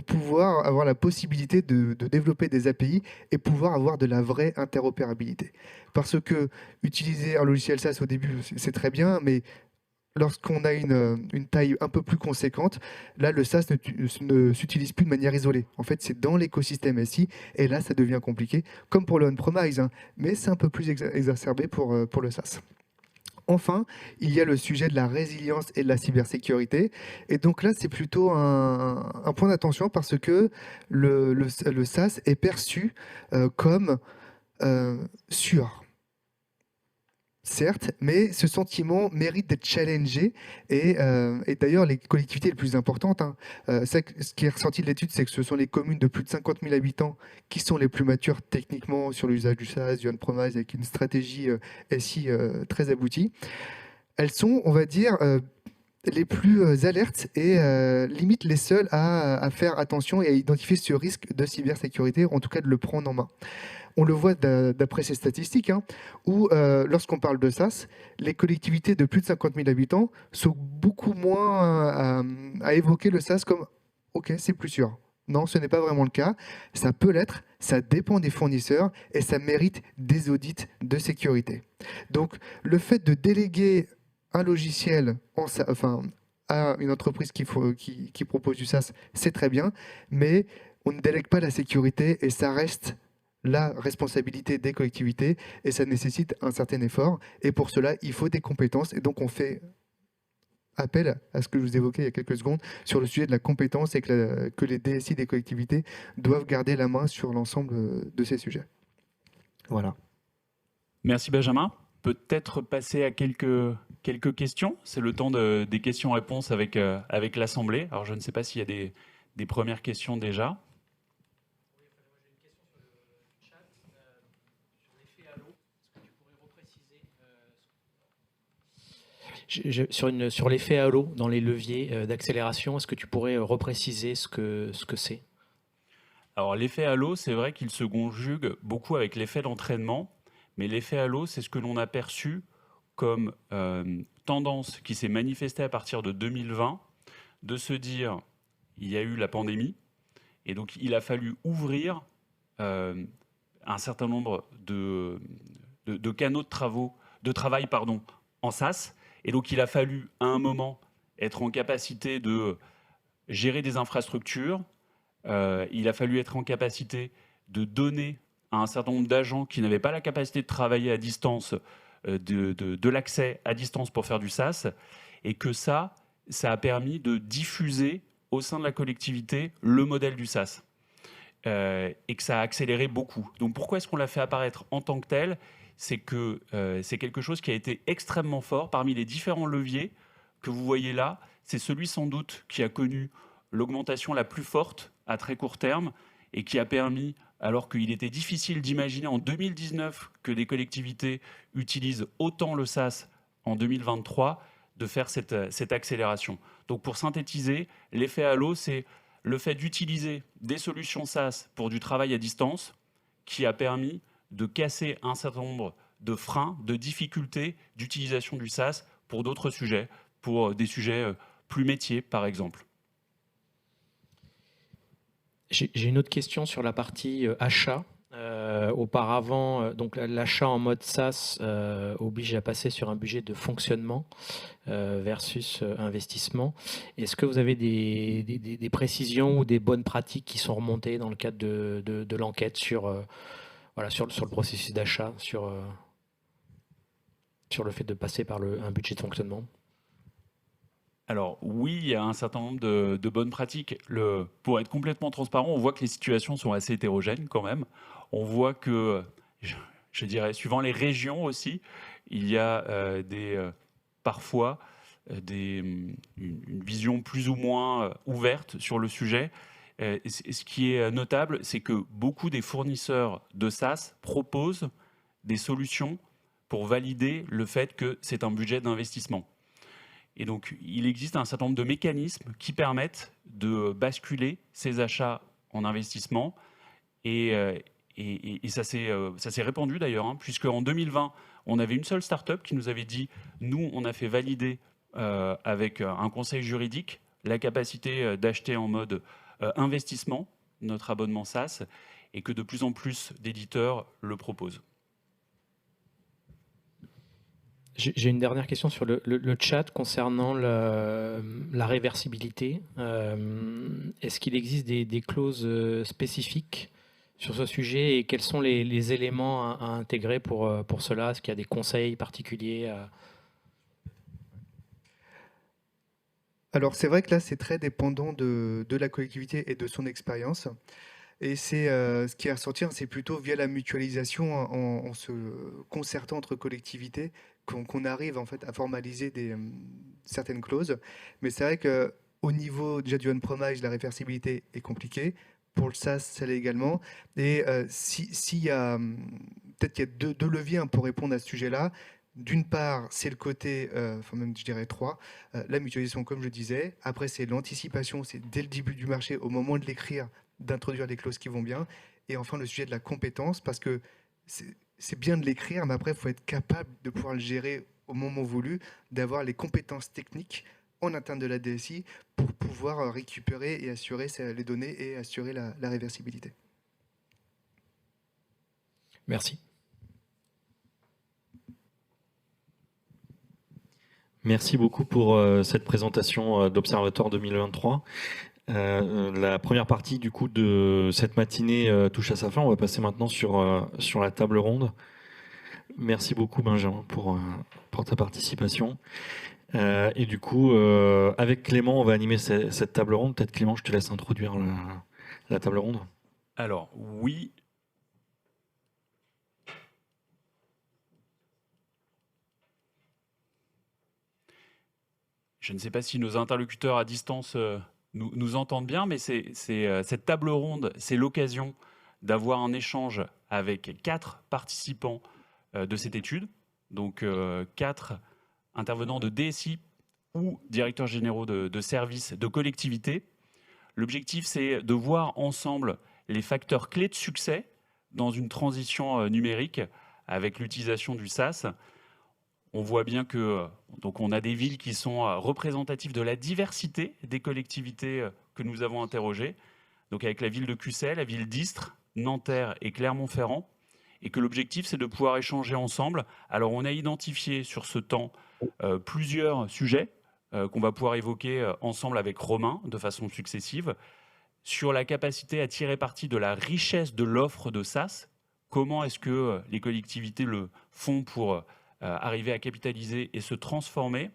pouvoir avoir la possibilité de développer des API et pouvoir avoir de la vraie interopérabilité. Parce que utiliser un logiciel SaaS au début, c'est très bien, mais lorsqu'on a une taille un peu plus conséquente, là, le SaaS ne s'utilise plus de manière isolée. En fait, c'est dans l'écosystème SI, et là, ça devient compliqué, comme pour le on-premise, mais c'est un peu plus exacerbé pour le SaaS. Enfin, il y a le sujet de la résilience et de la cybersécurité. Et donc là, c'est plutôt un point d'attention parce que le SaaS est perçu comme sûr. Certes, mais ce sentiment mérite d'être challengé et d'ailleurs les collectivités les plus importantes, ce qui est ressorti de l'étude, c'est que ce sont les communes de plus de 50 000 habitants qui sont les plus matures techniquement sur l'usage du SaaS, du on-premise, avec une stratégie SI très aboutie. Elles sont, on va dire, les plus alertes et limite les seules à faire attention et à identifier ce risque de cybersécurité, en tout cas de le prendre en main. On le voit d'après ces statistiques, où lorsqu'on parle de SaaS, les collectivités de plus de 50 000 habitants sont beaucoup moins à évoquer le SaaS comme « ok, c'est plus sûr ». Non, ce n'est pas vraiment le cas. Ça peut l'être, ça dépend des fournisseurs et ça mérite des audits de sécurité. Donc, le fait de déléguer un logiciel à une entreprise qui propose du SaaS, c'est très bien, mais on ne délègue pas la sécurité et ça reste la responsabilité des collectivités et ça nécessite un certain effort. Et pour cela, il faut des compétences. Et donc, on fait appel à ce que je vous évoquais il y a quelques secondes sur le sujet de la compétence et que les DSI des collectivités doivent garder la main sur l'ensemble de ces sujets. Voilà. Merci Benjamin. Peut-être passer à quelques questions. C'est le temps des questions-réponses avec l'Assemblée. Alors je ne sais pas s'il y a des premières questions déjà. Sur l'effet halo dans les leviers d'accélération, est-ce que tu pourrais repréciser ce que c'est? Alors l'effet halo, c'est vrai qu'il se conjugue beaucoup avec l'effet d'entraînement, mais l'effet halo, c'est ce que l'on a perçu comme tendance qui s'est manifestée à partir de 2020, de se dire, il y a eu la pandémie, et donc il a fallu ouvrir un certain nombre de canaux de travail en SaaS, et donc il a fallu à un moment être en capacité de gérer des infrastructures, il a fallu être en capacité de donner à un certain nombre d'agents qui n'avaient pas la capacité de travailler à distance, de l'accès à distance pour faire du SaaS, et que ça a permis de diffuser au sein de la collectivité le modèle du SaaS, et que ça a accéléré beaucoup. Donc pourquoi est-ce qu'on l'a fait apparaître en tant que tel ? C'est que c'est quelque chose qui a été extrêmement fort. Parmi les différents leviers que vous voyez là, c'est celui sans doute qui a connu l'augmentation la plus forte à très court terme et qui a permis, alors qu'il était difficile d'imaginer en 2019 que des collectivités utilisent autant le SaaS en 2023, de faire cette accélération. Donc pour synthétiser, l'effet halo, c'est le fait d'utiliser des solutions SaaS pour du travail à distance qui a permis de casser un certain nombre de freins, de difficultés d'utilisation du SaaS pour d'autres sujets, pour des sujets plus métiers, par exemple. J'ai une autre question sur la partie achat. Auparavant, donc l'achat en mode SaaS oblige à passer sur un budget de fonctionnement versus investissement. Est-ce que vous avez des précisions ou des bonnes pratiques qui sont remontées dans le cadre de l'enquête sur le processus d'achat, sur le fait de passer par un budget de fonctionnement? Alors oui, il y a un certain nombre de bonnes pratiques. Pour être complètement transparent, on voit que les situations sont assez hétérogènes quand même. On voit que, je dirais, suivant les régions aussi, il y a parfois une vision plus ou moins ouverte sur le sujet. Ce qui est notable, c'est que beaucoup des fournisseurs de SaaS proposent des solutions pour valider le fait que c'est un budget d'investissement. Et donc, il existe un certain nombre de mécanismes qui permettent de basculer ces achats en investissement. Et ça s'est répandu d'ailleurs, hein, puisque en 2020, on avait une seule start-up qui nous avait dit, nous, on a fait valider avec un conseil juridique la capacité d'acheter en mode investissement notre abonnement SaaS, et que de plus en plus d'éditeurs le proposent. J'ai une dernière question sur le chat concernant la réversibilité. Est-ce qu'il existe des clauses spécifiques sur ce sujet et quels sont les éléments à intégrer pour cela? Est-ce qu'il y a des conseils particuliers Alors c'est vrai que là c'est très dépendant de la collectivité et de son expérience. Et c'est ce qui est à ressortir, c'est plutôt via la mutualisation en se concertant entre collectivités qu'on arrive en fait à formaliser certaines clauses. Mais c'est vrai qu'au niveau déjà du on-premise, la réversibilité est compliquée. Pour le SaaS, ça l'est également. Et s'il y a peut-être qu'il y a deux leviers hein, pour répondre à ce sujet-là. D'une part, c'est le côté, enfin même je dirais trois, la mutualisation comme je disais. Après, c'est l'anticipation, c'est dès le début du marché, au moment de l'écrire, d'introduire des clauses qui vont bien. Et enfin, le sujet de la compétence, parce que c'est bien de l'écrire, mais après, il faut être capable de pouvoir le gérer au moment voulu, d'avoir les compétences techniques en interne de la DSI pour pouvoir récupérer et assurer les données et assurer la réversibilité. Merci. Merci beaucoup pour cette présentation d'Observatoire 2023. La première partie du coup de cette matinée touche à sa fin. On va passer maintenant sur la table ronde. Merci beaucoup Benjamin pour ta participation. Et du coup, avec Clément, on va animer cette table ronde. Peut-être Clément, je te laisse introduire la table ronde. Alors, oui. Je ne sais pas si nos interlocuteurs à distance nous entendent bien, mais cette table ronde, c'est l'occasion d'avoir un échange avec 4 participants de cette étude. Donc, 4 intervenants de DSI ou directeurs généraux de services de collectivité. L'objectif, c'est de voir ensemble les facteurs clés de succès dans une transition numérique avec l'utilisation du SaaS. On voit bien que donc on a des villes qui sont représentatives de la diversité des collectivités que nous avons interrogées. Donc avec la ville de Cussey, la ville d'Istres, Nanterre et Clermont-Ferrand. Et que l'objectif, c'est de pouvoir échanger ensemble. Alors on a identifié sur ce temps plusieurs sujets qu'on va pouvoir évoquer ensemble avec Romain de façon successive, sur la capacité à tirer parti de la richesse de l'offre de SaaS. Comment est-ce que les collectivités le font pour arriver à capitaliser et se transformer?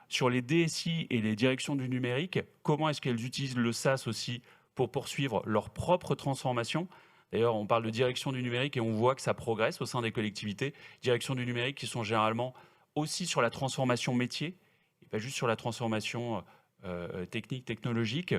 Sur les DSI et les directions du numérique, comment est-ce qu'elles utilisent le SaaS aussi pour poursuivre leur propre transformation? D'ailleurs, on parle de direction du numérique et on voit que ça progresse au sein des collectivités. Direction du numérique qui sont généralement aussi sur la transformation métier, et pas juste sur la transformation technique, technologique.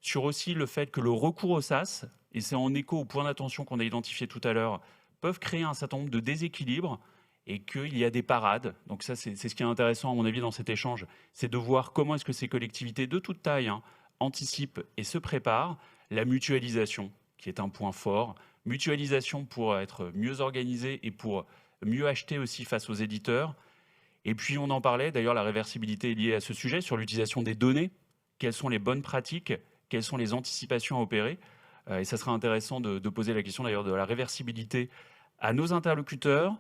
Sur aussi le fait que le recours au SaaS, et c'est en écho au point d'attention qu'on a identifié tout à l'heure, peuvent créer un certain nombre de déséquilibres et qu'il y a des parades. Donc ça, c'est ce qui est intéressant à mon avis dans cet échange, c'est de voir comment est-ce que ces collectivités de toute taille anticipent et se préparent. La mutualisation, qui est un point fort. Mutualisation pour être mieux organisé et pour mieux acheter aussi face aux éditeurs. Et puis on en parlait, d'ailleurs la réversibilité est liée à ce sujet, sur l'utilisation des données. Quelles sont les bonnes pratiques? Quelles sont les anticipations à opérer? Et ça sera intéressant de poser la question d'ailleurs de la réversibilité à nos interlocuteurs.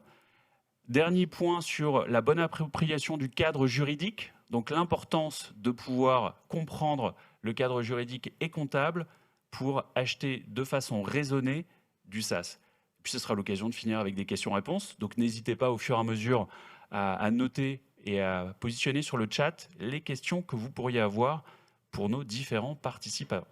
Dernier point sur la bonne appropriation du cadre juridique. Donc l'importance de pouvoir comprendre le cadre juridique et comptable pour acheter de façon raisonnée du SaaS. Puis ce sera l'occasion de finir avec des questions-réponses. Donc n'hésitez pas au fur et à mesure à noter et à positionner sur le chat les questions que vous pourriez avoir pour nos différents participants.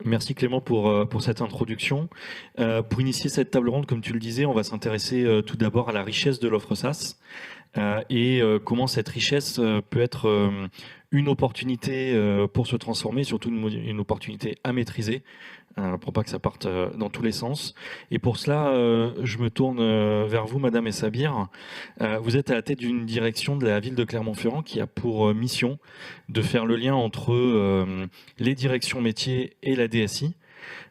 Merci Clément pour cette introduction. Pour initier cette table ronde, comme tu le disais, on va s'intéresser tout d'abord à la richesse de l'offre SaaS et comment cette richesse peut être une opportunité pour se transformer, surtout une opportunité à maîtriser, pour pas que ça parte dans tous les sens. Et pour cela, je me tourne vers vous, Madame Essabir. Vous êtes à la tête d'une direction de la ville de Clermont-Ferrand qui a pour mission de faire le lien entre les directions métiers et la DSI.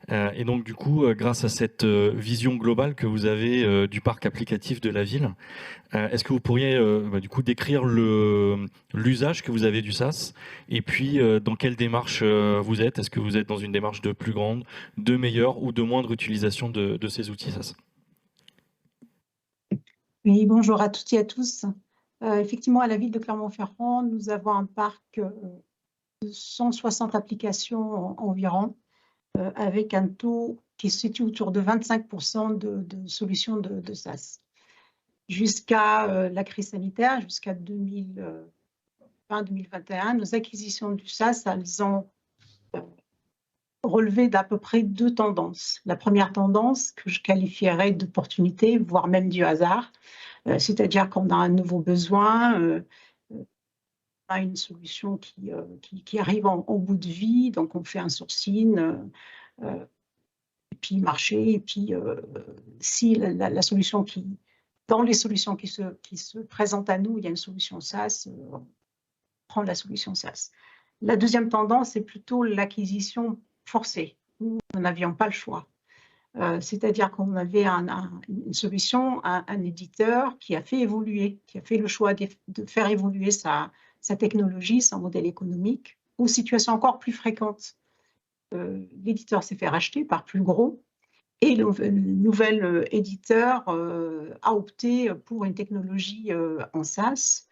Et donc du coup, grâce à cette vision globale que vous avez du parc applicatif de la ville, est-ce que vous pourriez du coup décrire l'usage que vous avez du SaaS et puis dans quelle démarche vous êtes? Est-ce que vous êtes dans une démarche de plus grande, de meilleure ou de moindre utilisation de ces outils SaaS? Oui, bonjour à toutes et à tous. Effectivement, à la ville de Clermont-Ferrand, nous avons un parc de 160 applications environ, avec un taux qui se situe autour de 25% de solutions de SaaS. Jusqu'à la crise sanitaire, jusqu'à 2020-2021, nos acquisitions du SaaS, elles ont relevé d'à peu près 2 tendances. La première tendance, que je qualifierais d'opportunité, voire même du hasard, c'est-à-dire qu'on a un nouveau besoin, on a une solution qui arrive en bout de vie, donc on fait un sourcing, et puis marché, et puis si la solution dans les solutions qui se présentent à nous, il y a une solution SaaS, on prend la solution SaaS. La deuxième tendance, c'est plutôt l'acquisition forcée, où nous n'avions pas le choix. C'est-à-dire qu'on avait une solution, un éditeur qui a fait évoluer, qui a fait le choix de faire évoluer sa technologie, son modèle économique, aux situations encore plus fréquentes. L'éditeur s'est fait racheter par plus gros et le nouvel éditeur a opté pour une technologie en SaaS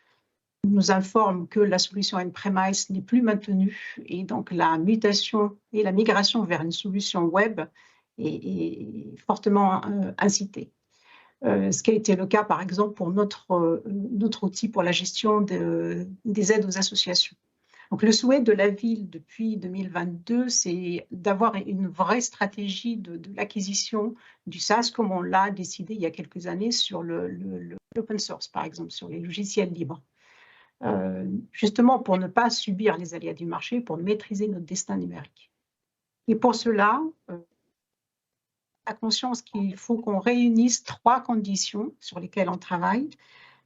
nous informe que la solution on-premise n'est plus maintenue et donc la mutation et la migration vers une solution web est fortement incitée. Ce qui a été le cas, par exemple, pour notre outil pour la gestion des aides aux associations. Donc, le souhait de la ville depuis 2022, c'est d'avoir une vraie stratégie de l'acquisition du SaaS, comme on l'a décidé il y a quelques années sur l'open source, par exemple, sur les logiciels libres. Justement pour ne pas subir les aléas du marché, pour maîtriser notre destin numérique. Et pour cela, à conscience qu'il faut qu'on réunisse 3 conditions sur lesquelles on travaille.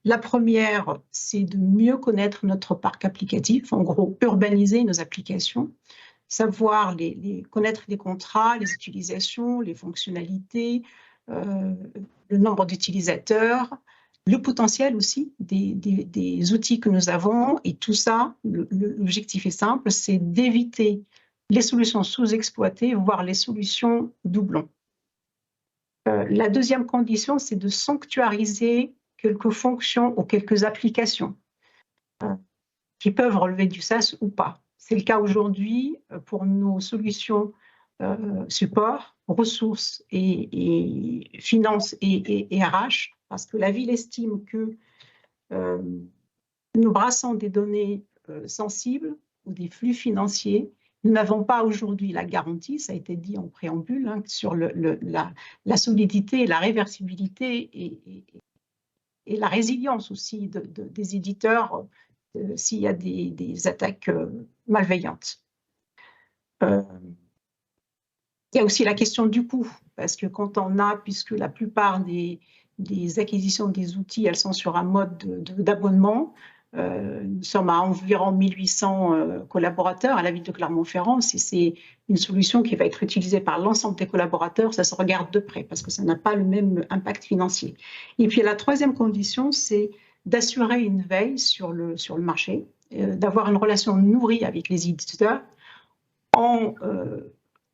La première, c'est de mieux connaître notre parc applicatif, en gros, urbaniser nos applications, savoir connaître les contrats, les utilisations, les fonctionnalités, le nombre d'utilisateurs, le potentiel aussi des outils que nous avons. Et tout ça, l'objectif est simple, c'est d'éviter les solutions sous-exploitées, voire les solutions doublons. La deuxième condition, c'est de sanctuariser quelques fonctions ou quelques applications qui peuvent relever du SaaS ou pas. C'est le cas aujourd'hui pour nos solutions support, ressources et finances et RH, parce que la ville estime que nous brassons des données sensibles ou des flux financiers. Nous n'avons pas aujourd'hui la garantie, ça a été dit en préambule, sur la solidité, la réversibilité et la résilience aussi des éditeurs s'il y a des attaques malveillantes. Il y a aussi la question du coût, parce que quand on a, puisque la plupart des acquisitions des outils, elles sont sur un mode d'abonnement, nous sommes à environ 1800 collaborateurs à la ville de Clermont-Ferrand. Si c'est une solution qui va être utilisée par l'ensemble des collaborateurs, ça se regarde de près parce que ça n'a pas le même impact financier. Et puis la troisième condition, c'est d'assurer une veille sur le marché, d'avoir une relation nourrie avec les éditeurs en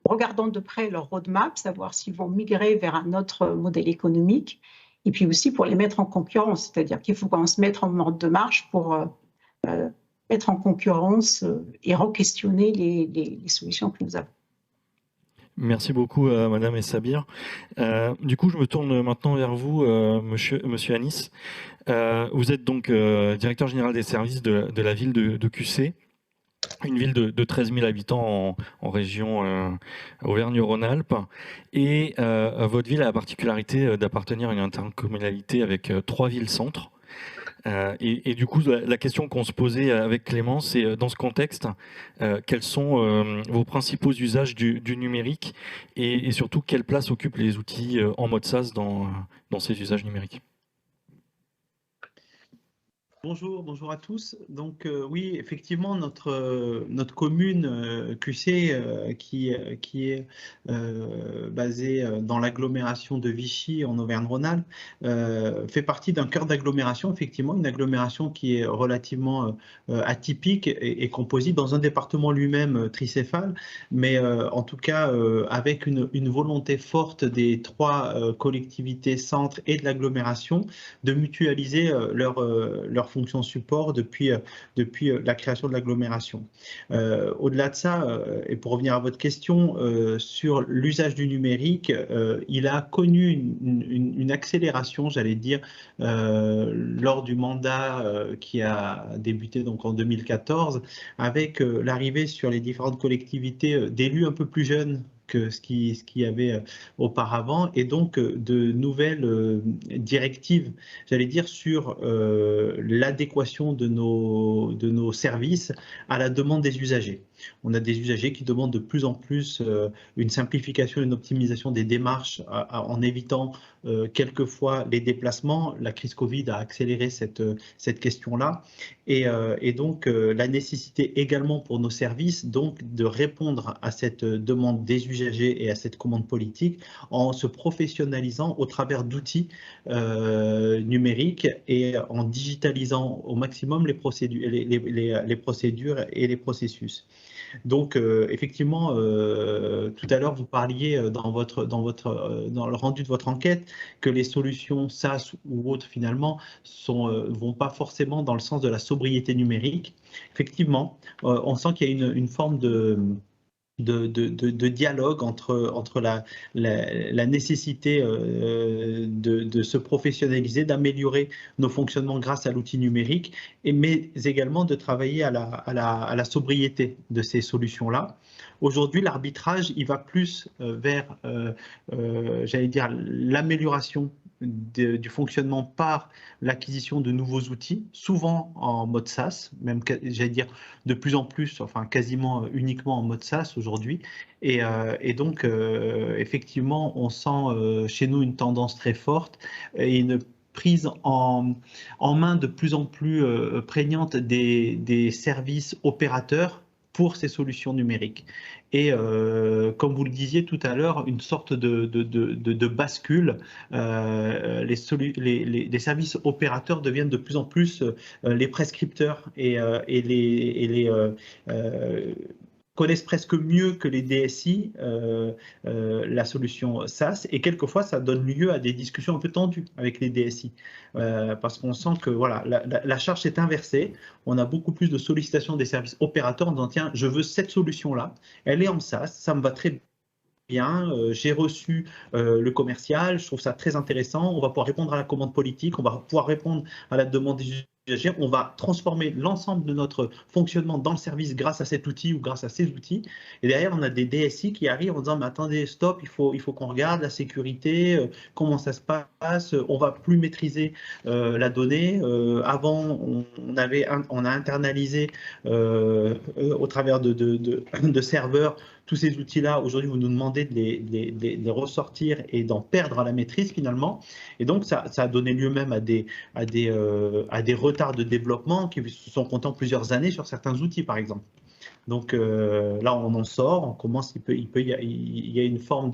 regardant de près leur roadmap, savoir s'ils vont migrer vers un autre modèle économique. Et puis aussi pour les mettre en concurrence, c'est-à-dire qu'il faut qu'on se mette en mode de marche pour être en concurrence et re-questionner les solutions que nous avons. Merci beaucoup, Madame Essabir. Du coup, je me tourne maintenant vers vous, Monsieur Anis. Vous êtes donc directeur général des services de la ville de QC. Une ville de 13 000 habitants en région Auvergne-Rhône-Alpes. Et votre ville a la particularité d'appartenir à une intercommunalité avec 3 villes-centres. Et du coup, la question qu'on se posait avec Clément, c'est dans ce contexte, quels sont vos principaux usages du numérique et surtout, quelle place occupent les outils en mode SaaS dans ces usages numériques ? Bonjour à tous. Donc oui, effectivement, notre commune QC qui est basée dans l'agglomération de Vichy en Auvergne-Rhône-Alpes fait partie d'un cœur d'agglomération, effectivement, une agglomération qui est relativement atypique et composite dans un département lui-même tricéphale, mais en tout cas avec une volonté forte des 3 collectivités centres et de l'agglomération de mutualiser leur fonction support depuis la création de l'agglomération. Au-delà de ça, et pour revenir à votre question, sur l'usage du numérique, il a connu une accélération, j'allais dire, lors du mandat qui a débuté donc en 2014, avec l'arrivée sur les différentes collectivités d'élus un peu plus jeunes que ce qu'il y avait auparavant, et donc de nouvelles directives, j'allais dire, sur l'adéquation de nos services à la demande des usagers. On a des usagers qui demandent de plus en plus une simplification et une optimisation des démarches en évitant quelquefois les déplacements. La crise Covid a accéléré cette question-là, et donc la nécessité également pour nos services donc de répondre à cette demande des usagers et à cette commande politique en se professionnalisant au travers d'outils numériques et en digitalisant au maximum les procédures et les processus. Donc, effectivement, tout à l'heure, vous parliez dans le rendu de votre enquête que les solutions SaaS ou autres, finalement, vont pas forcément dans le sens de la sobriété numérique. Effectivement, on sent qu'il y a une forme de dialogue entre la nécessité de se professionnaliser, d'améliorer nos fonctionnements grâce à l'outil numérique, mais également de travailler à la sobriété de ces solutions-là. Aujourd'hui, l'arbitrage, il va plus vers, j'allais dire, l'amélioration du fonctionnement par l'acquisition de nouveaux outils, souvent en mode SaaS, même, j'allais dire, de plus en plus, enfin quasiment uniquement en mode SaaS aujourd'hui. Et donc, effectivement, on sent chez nous une tendance très forte et une prise en main de plus en plus prégnante des services opérateurs pour ces solutions numériques. Et comme vous le disiez tout à l'heure, une sorte de bascule. Les services opérateurs deviennent de plus en plus les prescripteurs et les connaissent presque mieux que les DSI la solution SaaS, et quelquefois ça donne lieu à des discussions un peu tendues avec les DSI parce qu'on sent que voilà, la charge s'est inversée. On a beaucoup plus de sollicitations des services opérateurs en disant tiens, je veux cette solution-là, elle est en SaaS, ça me va très bien, j'ai reçu le commercial, je trouve ça très intéressant, on va pouvoir répondre à la commande politique, on va pouvoir répondre à la demande des usagers, on va transformer l'ensemble de notre fonctionnement dans le service grâce à cet outil ou grâce à ces outils. Et derrière, on a des DSI qui arrivent en disant mais attendez, stop, il faut qu'on regarde la sécurité, comment ça se passe, on va plus maîtriser la donnée. Avant, on a internalisé au travers de serveurs tous ces outils-là. Aujourd'hui, vous nous demandez de les ressortir et d'en perdre à la maîtrise finalement. Et donc, ça a donné lieu même à des retards de développement qui se sont comptés en plusieurs années sur certains outils, par exemple. Donc là, on en sort, on commence, il y a une forme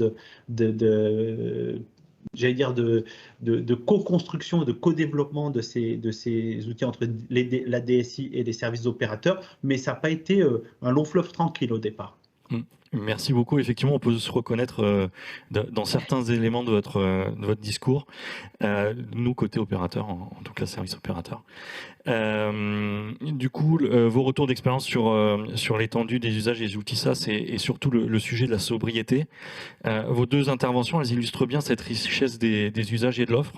j'allais dire de co-construction, de co-développement de ces outils entre la DSI et les services opérateurs, mais ça n'a pas été un long fleuve tranquille au départ. Merci beaucoup. Effectivement, on peut se reconnaître dans certains éléments de votre discours. Nous, côté opérateur, en tout cas service opérateur. Du coup, vos retours d'expérience sur l'étendue des usages des outils SaaS et surtout le sujet de la sobriété. Vos deux interventions, elles illustrent bien cette richesse des usages et de l'offre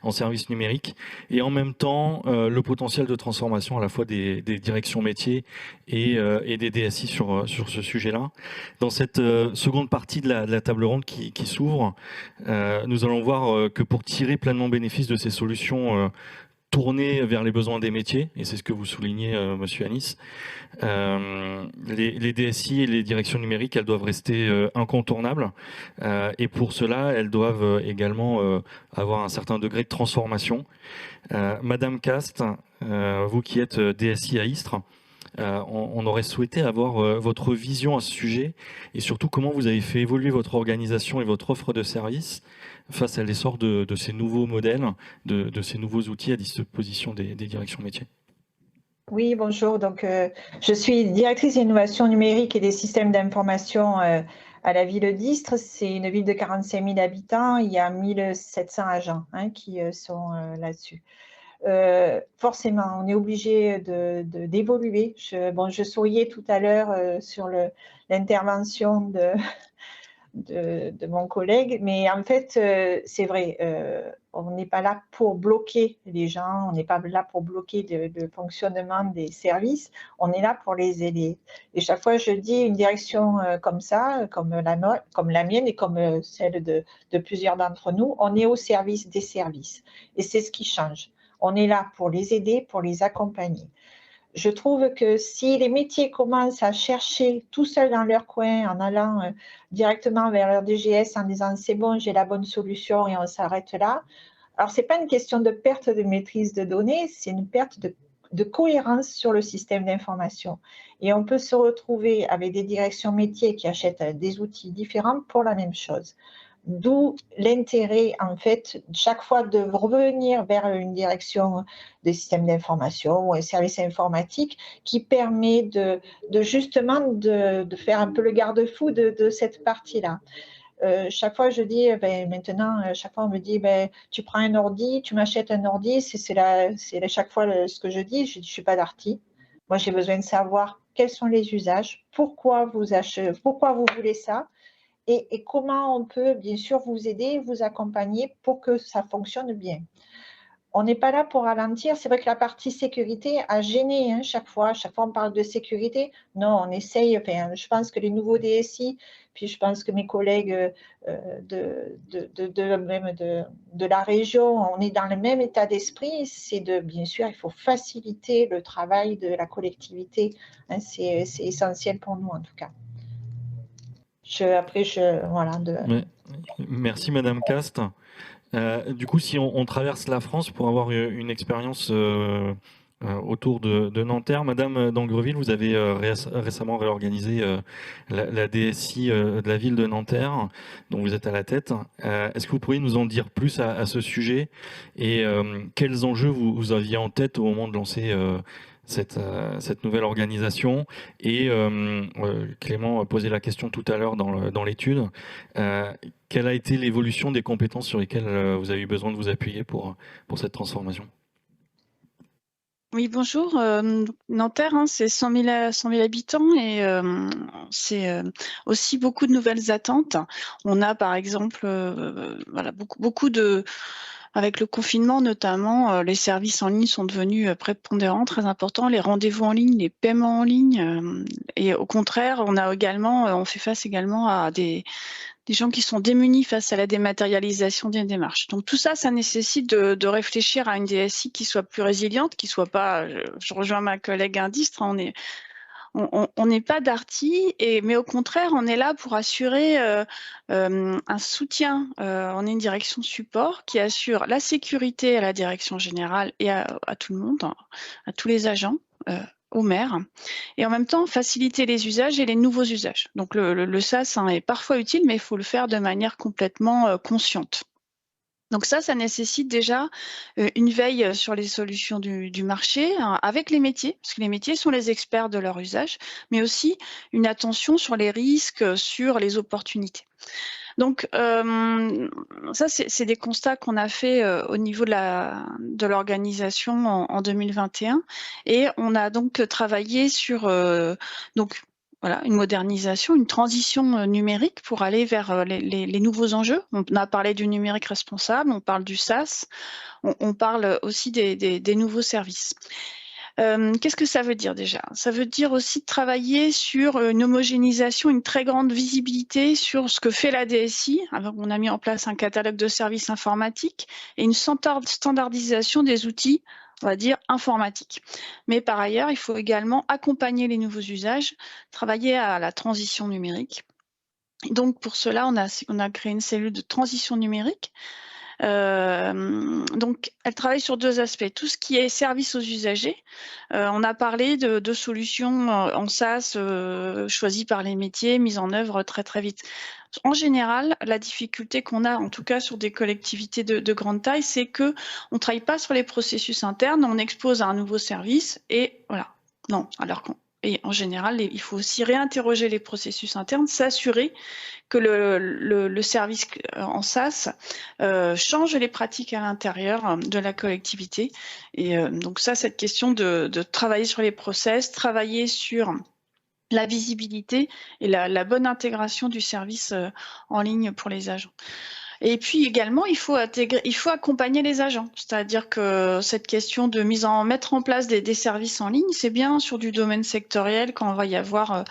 en service numérique, et en même temps le potentiel de transformation à la fois des directions métiers et des DSI sur ce sujet-là. Dans cette seconde partie de la table ronde qui s'ouvre, nous allons voir que pour tirer pleinement bénéfice de ces solutions tourner vers les besoins des métiers, et c'est ce que vous soulignez, Monsieur Anis. Les DSI et les directions numériques, elles doivent rester incontournables, et pour cela, elles doivent également avoir un certain degré de transformation. Madame Cast, vous qui êtes DSI à Istres, on aurait souhaité avoir votre vision à ce sujet, et surtout comment vous avez fait évoluer votre organisation et votre offre de services face à l'essor de ces nouveaux modèles, de ces nouveaux outils à disposition des directions métiers. Oui, bonjour. Donc, je suis directrice d'innovation numérique et des systèmes d'information à la ville d'Istres. C'est une ville de 45 000 habitants. Il y a 1700 agents qui sont là-dessus. Forcément, on est obligé d'évoluer. Je souriais tout à l'heure sur l'intervention de mon collègue, mais en fait, c'est vrai, on n'est pas là pour bloquer les gens, on n'est pas là pour bloquer le fonctionnement des services, on est là pour les aider. Et chaque fois, je dis une direction comme ça, comme la mienne et comme celle de plusieurs d'entre nous, on est au service des services. Et c'est ce qui change. On est là pour les aider, pour les accompagner. Je trouve que si les métiers commencent à chercher tout seuls dans leur coin, en allant directement vers leur DGS en disant c'est bon, j'ai la bonne solution et on s'arrête là, alors ce n'est pas une question de perte de maîtrise de données, c'est une perte de cohérence sur le système d'information. Et on peut se retrouver avec des directions métiers qui achètent des outils différents pour la même chose. D'où l'intérêt, en fait, chaque fois de revenir vers une direction de système d'information ou un service informatique qui permet justement de faire un peu le garde-fou de cette partie-là. Chaque fois, je dis, maintenant, chaque fois, on me dit, tu prends un ordi, tu m'achètes un ordi, c'est chaque fois ce que je dis, je ne suis pas d'arty. Moi, j'ai besoin de savoir quels sont les usages, pourquoi vous voulez ça, et comment on peut, bien sûr, vous aider, vous accompagner pour que ça fonctionne bien. On n'est pas là pour ralentir. C'est vrai que la partie sécurité a gêné, hein, chaque fois. Chaque fois, on parle de sécurité. Non, on essaye. Je pense que les nouveaux DSI, puis je pense que mes collègues de la région, on est dans le même état d'esprit. C'est bien sûr, il faut faciliter le travail de la collectivité. Hein, c'est essentiel pour nous, en tout cas. Voilà. Merci, Madame Cast. Du coup, si on traverse la France pour avoir une expérience autour de Nanterre, Madame d'Angreville, vous avez récemment réorganisé la DSI de la ville de Nanterre, dont vous êtes à la tête. Est-ce que vous pourriez nous en dire plus à ce sujet et quels enjeux vous aviez en tête au moment de lancer cette nouvelle organisation? Et Clément posait la question tout à l'heure dans l'étude. Quelle a été l'évolution des compétences sur lesquelles vous avez eu besoin de vous appuyer pour cette transformation? Oui, bonjour. Nanterre, hein, c'est 100 000 habitants et c'est aussi beaucoup de nouvelles attentes. On a par exemple voilà, beaucoup de... Avec le confinement notamment, les services en ligne sont devenus prépondérants, très importants, les rendez-vous en ligne, les paiements en ligne. Et au contraire, on fait face également à des gens qui sont démunis face à la dématérialisation des démarches. Donc tout ça, ça nécessite de réfléchir à une DSI qui soit plus résiliente, qui soit pas, je rejoins ma collègue Indistre, on n'est pas d'arty, mais au contraire, on est là pour assurer un soutien. On est une direction support qui assure la sécurité à la direction générale et à tout le monde, à tous les agents, au maire, et en même temps faciliter les usages et les nouveaux usages. Donc le SaaS est parfois utile, mais il faut le faire de manière complètement consciente. Donc ça nécessite déjà une veille sur les solutions du marché avec les métiers, parce que les métiers sont les experts de leur usage, mais aussi une attention sur les risques, sur les opportunités. Donc ça, c'est des constats qu'on a fait au niveau de l'organisation en 2021, et on a donc travaillé sur voilà, une modernisation, une transition numérique pour aller vers les nouveaux enjeux. On a parlé du numérique responsable, on parle du SaaS, on parle aussi des nouveaux services. Qu'est-ce que ça veut dire déjà? Ça veut dire aussi de travailler sur une homogénéisation, une très grande visibilité sur ce que fait la DSI. On a mis en place un catalogue de services informatiques et une standardisation des outils, on va dire, informatique. Mais par ailleurs, il faut également accompagner les nouveaux usages, travailler à la transition numérique. Et donc, pour cela, on a créé une cellule de transition numérique. Donc, elle travaille sur deux aspects. Tout ce qui est service aux usagers. On a parlé de solutions en SaaS choisies par les métiers, mises en œuvre très, très vite. En général, la difficulté qu'on a, en tout cas sur des collectivités de grande taille, c'est qu'on ne travaille pas sur les processus internes, on expose à un nouveau service et voilà. Non, et en général, il faut aussi réinterroger les processus internes, s'assurer que le service en SaaS change les pratiques à l'intérieur de la collectivité. Et donc ça, cette question de travailler sur les process, travailler sur la visibilité et la bonne intégration du service en ligne pour les agents. Et puis également, il faut accompagner les agents. C'est-à-dire que cette question de mettre en place des services en ligne, c'est bien sur du domaine sectoriel quand on va y avoir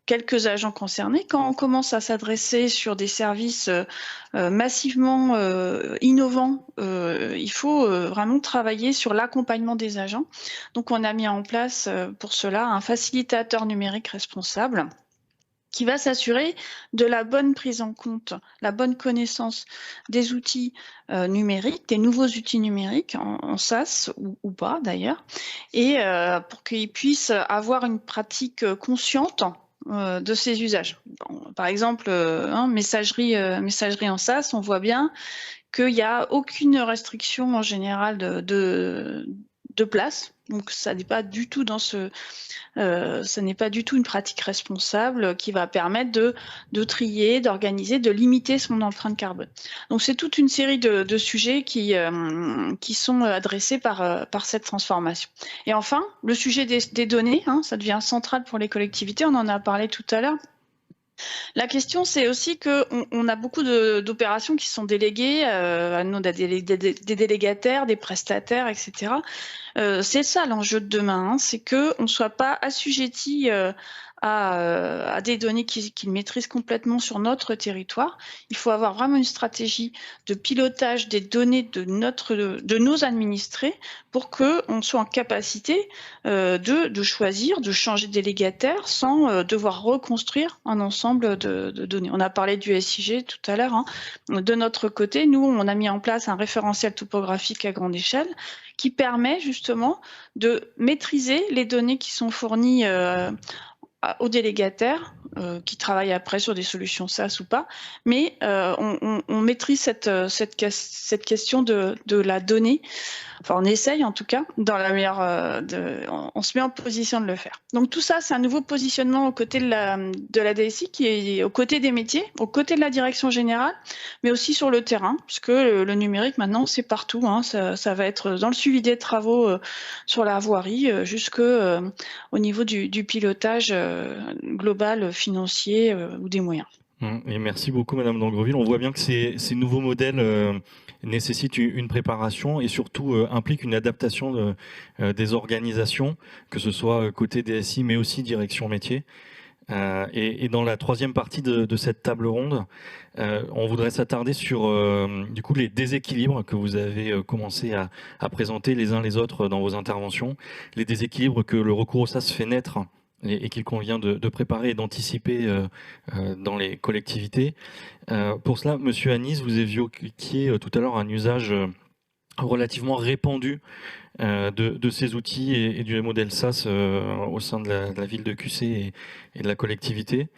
quelques agents concernés. Quand on commence à s'adresser sur des services massivement innovants, il faut vraiment travailler sur l'accompagnement des agents. Donc on a mis en place pour cela un facilitateur numérique responsable qui va s'assurer de la bonne prise en compte, la bonne connaissance des outils numériques, des nouveaux outils numériques en SaaS ou pas d'ailleurs, et pour qu'ils puissent avoir une pratique consciente de ces usages. Bon, par exemple, messagerie en SaaS, on voit bien qu'il n'y a aucune restriction en général de place. Donc, ça n'est pas du tout ça n'est pas du tout une pratique responsable qui va permettre de trier, d'organiser, de limiter son empreinte carbone. Donc, c'est toute une série de sujets qui sont adressés par cette transformation. Et enfin, le sujet des données, ça devient central pour les collectivités. On en a parlé tout à l'heure. La question, c'est aussi qu'on a beaucoup d'opérations qui sont déléguées à des délégataires, des prestataires, etc. C'est ça l'enjeu de demain, c'est qu'on ne soit pas assujetti à des données qu'ils maîtrisent complètement sur notre territoire. Il faut avoir vraiment une stratégie de pilotage des données de nos administrés pour qu'on soit en capacité de choisir, de changer de délégataire sans devoir reconstruire un ensemble de données. On a parlé du SIG tout à l'heure. De notre côté, nous, on a mis en place un référentiel topographique à grande échelle qui permet justement de maîtriser les données qui sont fournies aux délégataires qui travaillent après sur des solutions SaaS ou pas, mais on maîtrise cette question de la donnée. Enfin, on essaye en tout cas, dans la meilleure, on se met en position de le faire. Donc tout ça, c'est un nouveau positionnement aux côtés de la DSI, qui est aux côtés des métiers, aux côtés de la direction générale, mais aussi sur le terrain, puisque le numérique maintenant, c'est partout. Ça va être dans le suivi des travaux sur la voirie, jusqu'au niveau du pilotage global financier ou des moyens. Et merci beaucoup, Madame d'Angreville. On voit bien que ces nouveaux modèles nécessitent une préparation et surtout impliquent une adaptation des organisations, que ce soit côté DSI, mais aussi direction métier. Et dans la troisième partie de cette table ronde, on voudrait s'attarder sur du coup les déséquilibres que vous avez commencé à présenter les uns les autres dans vos interventions, les déséquilibres que le recours au SaaS fait naître et qu'il convient de préparer et d'anticiper dans les collectivités. Pour cela, Monsieur Anis, vous évoquiez tout à l'heure un usage relativement répandu de ces outils et du modèle SaaS au sein de la ville de QC et de la collectivité.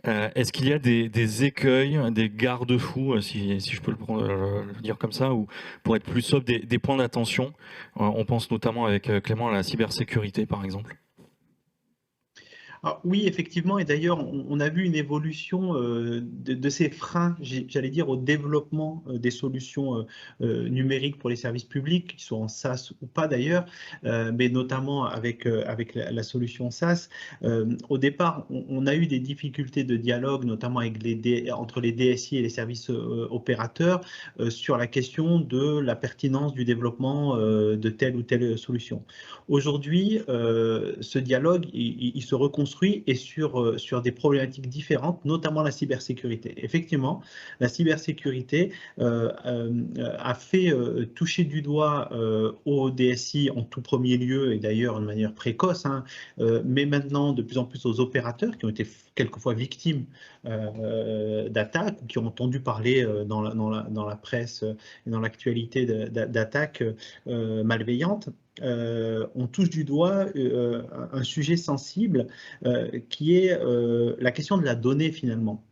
Est-ce qu'il y a des écueils, des garde-fous, si je peux le dire comme ça, ou pour être plus sobre, des points d'attention? On pense notamment avec Clément à la cybersécurité, par exemple. Alors, oui, effectivement, et d'ailleurs, on a vu une évolution de ces freins, j'allais dire, au développement des solutions numériques pour les services publics, qu'ils soient en SaaS ou pas d'ailleurs, mais notamment avec la solution SaaS. Au départ, on a eu des difficultés de dialogue, notamment entre les DSI et les services opérateurs, sur la question de la pertinence du développement de telle ou telle solution. Aujourd'hui, ce dialogue, il se reconstruit et sur des problématiques différentes, notamment la cybersécurité. Effectivement, la cybersécurité a fait toucher du doigt au DSI en tout premier lieu, et d'ailleurs de manière précoce, mais maintenant de plus en plus aux opérateurs qui ont été quelquefois victimes d'attaques, qui ont entendu parler dans la presse et dans l'actualité d'attaques malveillantes. On touche du doigt un sujet sensible qui est la question de la donnée finalement.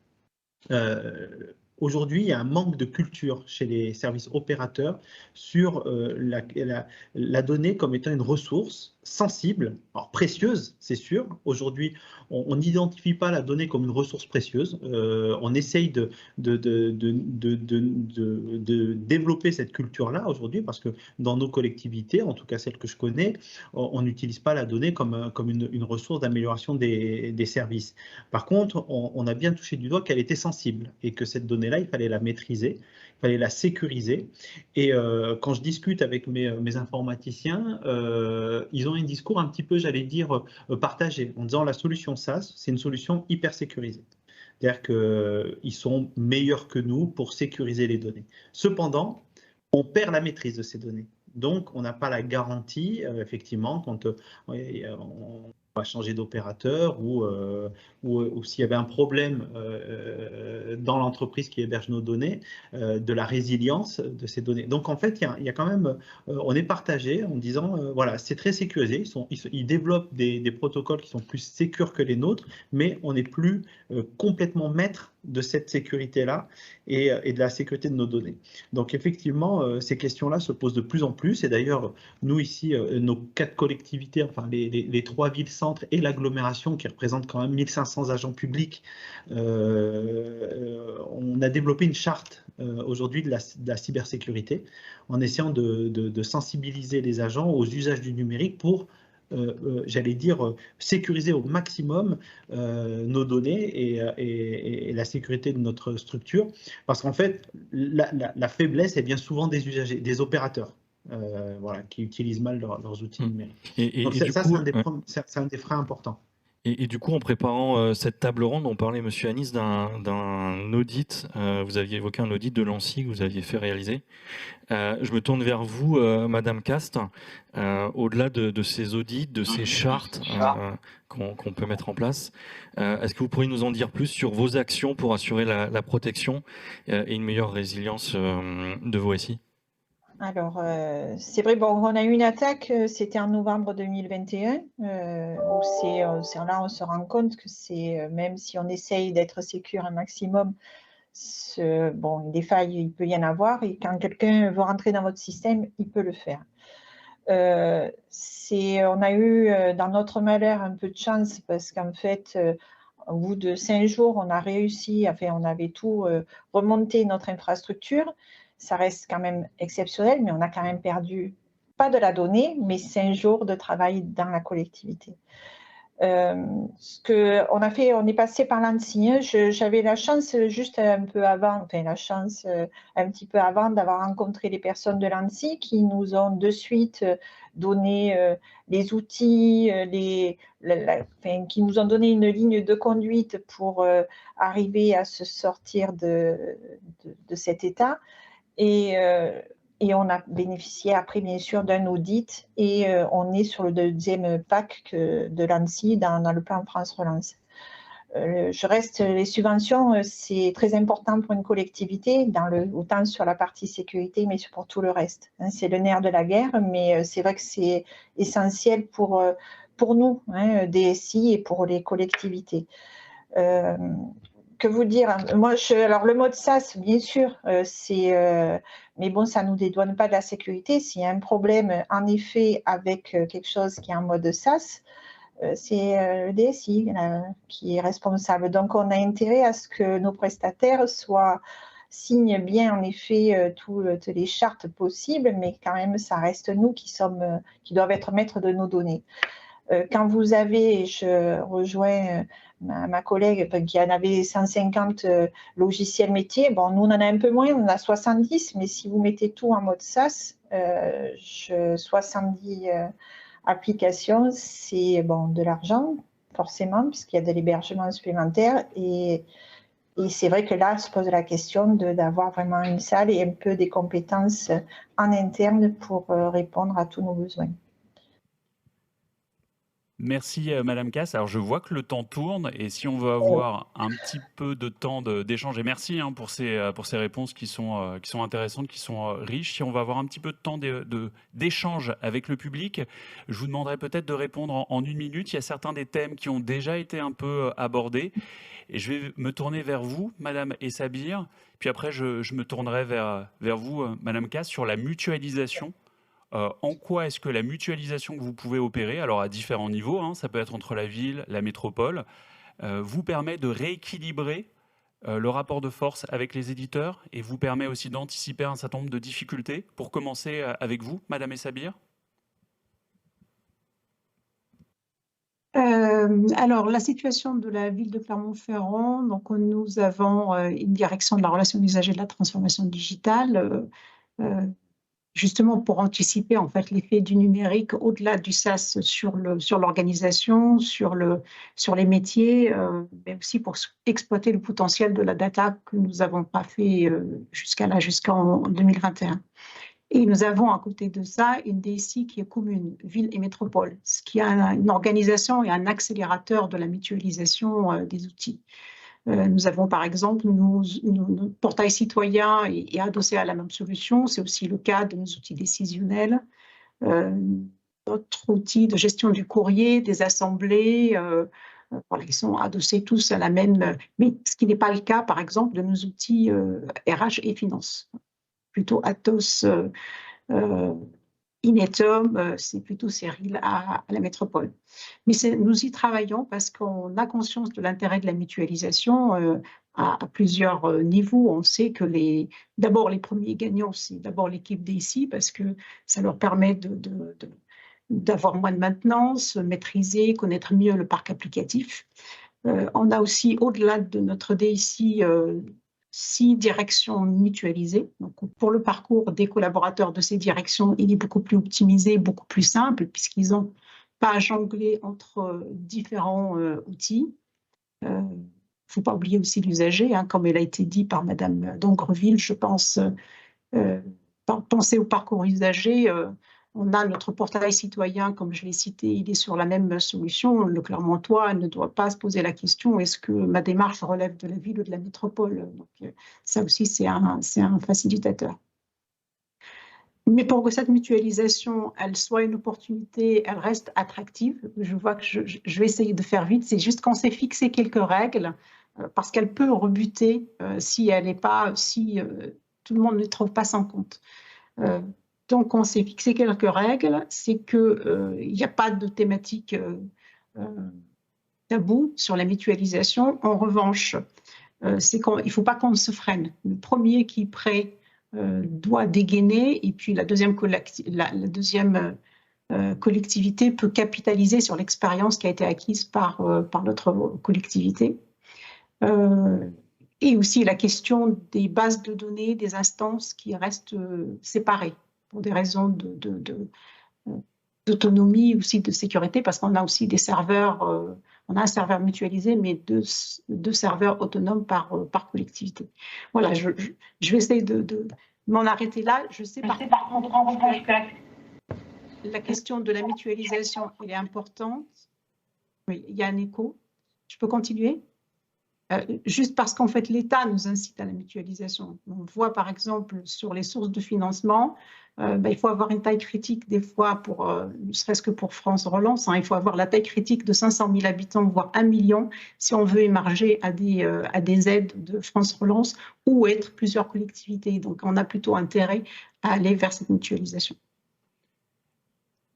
Aujourd'hui, il y a un manque de culture chez les services opérateurs sur la donnée comme étant une ressource sensible, alors précieuse, c'est sûr. Aujourd'hui, on n'identifie pas la donnée comme une ressource précieuse. On essaye de développer cette culture-là aujourd'hui parce que dans nos collectivités, en tout cas celles que je connais, on n'utilise pas la donnée comme une ressource d'amélioration des services. Par contre, on a bien touché du doigt qu'elle était sensible et que cette donnée-là, il fallait la maîtriser, il fallait la sécuriser. Et quand je discute avec mes informaticiens, ils ont un discours un petit peu, j'allais dire, partagé, en disant la solution SaaS, c'est une solution hyper sécurisée. C'est-à-dire qu'ils sont meilleurs que nous pour sécuriser les données. Cependant, on perd la maîtrise de ces données. Donc, on n'a pas la garantie, effectivement, quand va changer d'opérateur ou s'il y avait un problème dans l'entreprise qui héberge nos données, de la résilience de ces données. Donc en fait, il y a quand même, on est partagé en disant, voilà, c'est très sécurisé, ils développent des protocoles qui sont plus sécures que les nôtres, mais on n'est plus complètement maître de cette sécurité-là et de la sécurité de nos données. Donc effectivement, ces questions-là se posent de plus en plus, et d'ailleurs, nous ici, nos 4 collectivités, enfin les 3 villes-centres et l'agglomération qui représentent quand même 1500 agents publics, on a développé une charte aujourd'hui de la cybersécurité en essayant de sensibiliser les agents aux usages du numérique pour j'allais dire, sécuriser au maximum nos données et la sécurité de notre structure. Parce qu'en fait, la faiblesse est bien souvent des usagers, des opérateurs. Voilà, qui utilisent mal leurs outils numériques. Donc ça, c'est un des freins importants. Et du coup, en préparant cette table ronde, on parlait, Monsieur Anis, d'un audit. Vous aviez évoqué un audit de l'ANSSI que vous aviez fait réaliser. Je me tourne vers vous, Madame Cast. Au-delà de ces audits, de ces chartes qu'on peut mettre en place, est-ce que vous pourriez nous en dire plus sur vos actions pour assurer la protection et une meilleure résilience de vos SI ? Alors, c'est vrai, bon, on a eu une attaque, c'était en novembre 2021, où là, on se rend compte que même si on essaye d'être sécure un maximum, bon, des failles, il peut y en avoir, et quand quelqu'un veut rentrer dans votre système, il peut le faire. On a eu, dans notre malheur, un peu de chance, parce qu'en fait, au bout de 5 jours, on a réussi, enfin, on avait tout remonté notre infrastructure. Ça reste quand même exceptionnel, mais on a quand même perdu, pas de la donnée, mais 5 jours de travail dans la collectivité. Ce qu'on a fait, on est passé par l'ANSSI. J'avais la chance juste un peu avant, enfin la chance un petit peu avant d'avoir rencontré les personnes de l'ANSSI qui nous ont de suite donné les outils, qui nous ont donné une ligne de conduite pour arriver à se sortir de cet état. Et on a bénéficié après, bien sûr, d'un audit et on est sur le deuxième pack de l'ANSSI dans le plan France Relance. Les subventions, c'est très important pour une collectivité, autant sur la partie sécurité, mais pour tout le reste. C'est le nerf de la guerre, mais c'est vrai que c'est essentiel pour nous, DSI, et pour les collectivités. Que vous dire? Alors, le mode SaaS, bien sûr, mais bon, ça ne nous dédouane pas de la sécurité. S'il y a un problème, en effet, avec quelque chose qui est en mode SaaS, c'est le DSI qui est responsable. Donc, on a intérêt à ce que nos prestataires signent bien, en effet, toutes les chartes possibles, mais quand même, ça reste nous qui doivent être maîtres de nos données. Quand vous avez, je rejoins ma collègue qui en avait 150 logiciels métiers, bon, nous on en a un peu moins, on en a 70, mais si vous mettez tout en mode SaaS, 70 applications, c'est bon, de l'argent, forcément, puisqu'il y a de l'hébergement supplémentaire, et c'est vrai que là, se pose la question d'avoir vraiment une salle et un peu des compétences en interne pour répondre à tous nos besoins. Merci Madame Casse. Alors je vois que le temps tourne et si on veut avoir un petit peu de temps d'échange, et merci pour ces réponses qui sont intéressantes, qui sont riches, si on va avoir un petit peu de temps d'échange avec le public, je vous demanderai peut-être de répondre en 1 minute. Il y a certains des thèmes qui ont déjà été un peu abordés et je vais me tourner vers vous, Madame Essabir, puis après je me tournerai vers vous, Madame Casse, sur la mutualisation. En quoi est-ce que la mutualisation que vous pouvez opérer, alors à différents niveaux, ça peut être entre la ville, la métropole, vous permet de rééquilibrer le rapport de force avec les éditeurs et vous permet aussi d'anticiper un certain nombre de difficultés? Pour commencer avec vous, Madame Essabir. Alors, la situation de la ville de Clermont-Ferrand, donc nous avons une direction de la relation d'usager de la transformation digitale, justement pour anticiper en fait l'effet du numérique au-delà du SaaS sur l'organisation, sur les métiers, mais aussi pour exploiter le potentiel de la data que nous n'avons pas fait jusqu'en 2021. Et nous avons à côté de ça une DSI qui est commune, ville et métropole, ce qui a une organisation et un accélérateur de la mutualisation des outils. Nous avons par exemple notre portail citoyen est adossé à la même solution, c'est aussi le cas de nos outils décisionnels. Notre outil de gestion du courrier, des assemblées, voilà, ils sont adossés tous à la même, mais ce qui n'est pas le cas par exemple de nos outils RH et finance. Plutôt Atos, Inetum, c'est plutôt Cyril à la métropole. Mais nous y travaillons parce qu'on a conscience de l'intérêt de la mutualisation à plusieurs niveaux. On sait que d'abord les premiers gagnants, c'est d'abord l'équipe DSI parce que ça leur permet d'avoir moins de maintenance, maîtriser, connaître mieux le parc applicatif. On a aussi, au-delà de notre DSI, 6 directions mutualisées. Donc, pour le parcours des collaborateurs de ces directions, il est beaucoup plus optimisé, beaucoup plus simple, puisqu'ils n'ont pas à jongler entre différents outils. Il ne faut pas oublier aussi l'usager, hein, comme il a été dit par Madame Dongreville, je pense, penser au parcours usager. On a notre portail citoyen, comme je l'ai cité, il est sur la même solution. Le Clermontois ne doit pas se poser la question est-ce que ma démarche relève de la ville ou de la métropole. Donc, ça aussi, c'est un facilitateur. Mais pour que cette mutualisation, elle soit une opportunité, elle reste attractive. Je vois que je vais essayer de faire vite. C'est juste qu'on s'est fixé quelques règles parce qu'elle peut rebuter si tout le monde ne trouve pas son compte. Donc, on s'est fixé quelques règles, c'est qu'il n'y a pas de thématique taboue sur la mutualisation. En revanche, il ne faut pas qu'on se freine. Le premier qui est prêt doit dégainer et puis la deuxième collectivité peut capitaliser sur l'expérience qui a été acquise par notre collectivité. Et aussi la question des bases de données, des instances qui restent séparées pour des raisons d'autonomie, aussi de sécurité, parce qu'on a aussi des serveurs, on a un serveur mutualisé, mais deux serveurs autonomes par collectivité. Voilà, je vais essayer de m'en arrêter là. Je sais par contre la question de la mutualisation, elle est importante. Oui, il y a un écho. Je peux continuer ? Juste parce qu'en fait, l'État nous incite à la mutualisation. On voit par exemple sur les sources de financement, il faut avoir une taille critique des fois, ne serait-ce que pour France Relance, hein, il faut avoir la taille critique de 500 000 habitants, voire 1 million, si on veut émarger à des aides de France Relance ou être plusieurs collectivités. Donc, on a plutôt intérêt à aller vers cette mutualisation.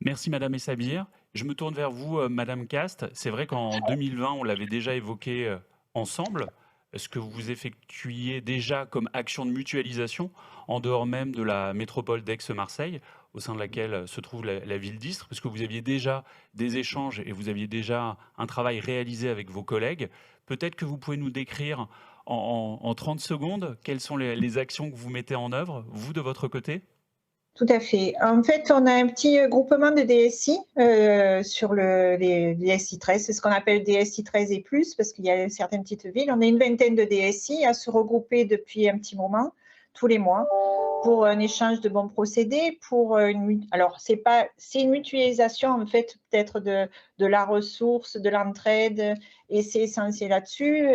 Merci Madame Essabir. Je me tourne vers vous, Madame Cast. C'est vrai qu'en 2020, on l'avait déjà évoqué ensemble. Est-ce que vous effectuiez déjà comme action de mutualisation en dehors même de la métropole d'Aix-Marseille, au sein de laquelle se trouve la ville d'Istres, parce que vous aviez déjà des échanges et vous aviez déjà un travail réalisé avec vos collègues. Peut-être que vous pouvez nous décrire en 30 secondes quelles sont les actions que vous mettez en œuvre, vous, de votre côté ? Tout à fait. En fait, on a un petit groupement de DSI sur les DSI 13. C'est ce qu'on appelle DSI 13 et plus, parce qu'il y a certaines petites villes. On a une vingtaine de DSI à se regrouper depuis un petit moment, tous les mois, pour un échange de bons procédés. Alors, c'est une mutualisation, en fait, peut-être de la ressource, de l'entraide, et c'est essentiel là-dessus.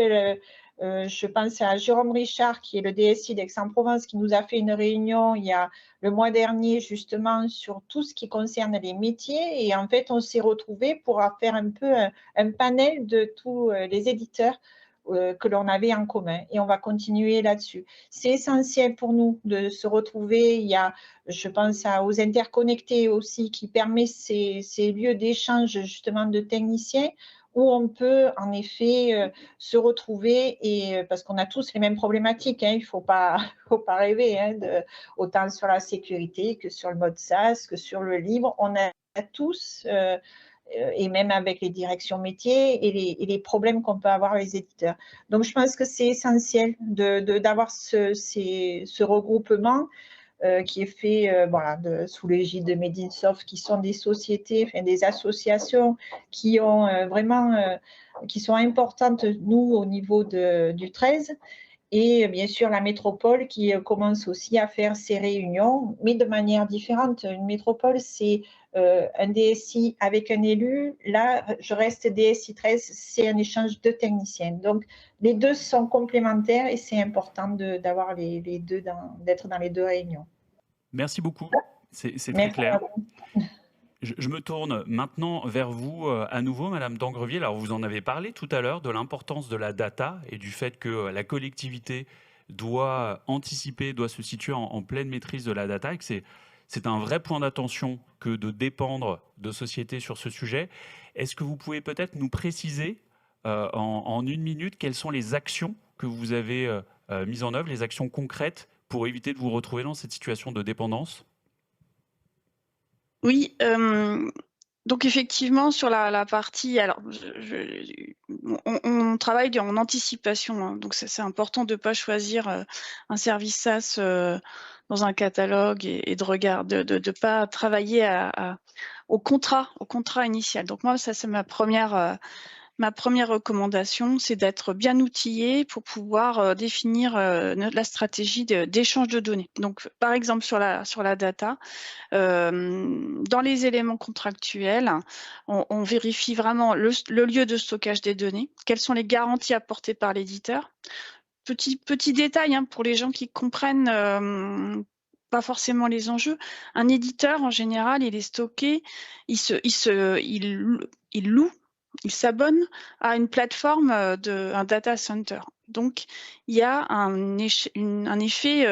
Je pense à Jérôme Richard, qui est le DSI d'Aix-en-Provence, qui nous a fait une réunion il y a le mois dernier, justement, sur tout ce qui concerne les métiers. Et en fait, on s'est retrouvés pour faire un peu un panel de tous les éditeurs que l'on avait en commun. Et on va continuer là-dessus. C'est essentiel pour nous de se retrouver. Il y a, je pense aux interconnectés aussi, qui permet ces lieux d'échange, justement, de techniciens, où on peut en effet se retrouver, et parce qu'on a tous les mêmes problématiques, hein, il ne faut pas rêver, hein, autant sur la sécurité que sur le mode SaaS, que sur le libre, on a tous, et même avec les directions métiers et les problèmes qu'on peut avoir avec les éditeurs. Donc je pense que c'est essentiel d'avoir ce regroupement qui est fait sous l'égide de Medinsoft, qui sont des sociétés, des associations qui ont qui sont importantes, nous, au niveau du 13. et bien sûr la métropole qui commence aussi à faire ses réunions, mais de manière différente. Une métropole, c'est un DSI avec un élu. Là, je reste DSI 13, c'est un échange de techniciens. Donc, les deux sont complémentaires et c'est important d'avoir les deux, d'être dans les deux réunions. Merci beaucoup, c'est très clair. Je me tourne maintenant vers vous à nouveau, Madame d'Angrevier. Alors, vous en avez parlé tout à l'heure de l'importance de la data et du fait que la collectivité doit anticiper, doit se situer en pleine maîtrise de la data et que c'est un vrai point d'attention que de dépendre de sociétés sur ce sujet. Est-ce que vous pouvez peut-être nous préciser en une minute quelles sont les actions que vous avez mises en œuvre, les actions concrètes pour éviter de vous retrouver dans cette situation de dépendance ? Oui, donc effectivement, sur la partie, alors on travaille en anticipation, hein, donc c'est important de ne pas choisir un service SaaS dans un catalogue et de pas travailler au contrat initial. Donc moi, ça c'est ma première recommandation, c'est d'être bien outillé pour pouvoir définir la stratégie d'échange de données. Donc, par exemple, sur la data, dans les éléments contractuels, on vérifie vraiment le lieu de stockage des données, quelles sont les garanties apportées par l'éditeur. Petit détail hein, pour les gens qui comprennent pas forcément les enjeux. Un éditeur, en général, il est stocké, il loue, il s'abonne à une plateforme un data center. Donc, il y a un effet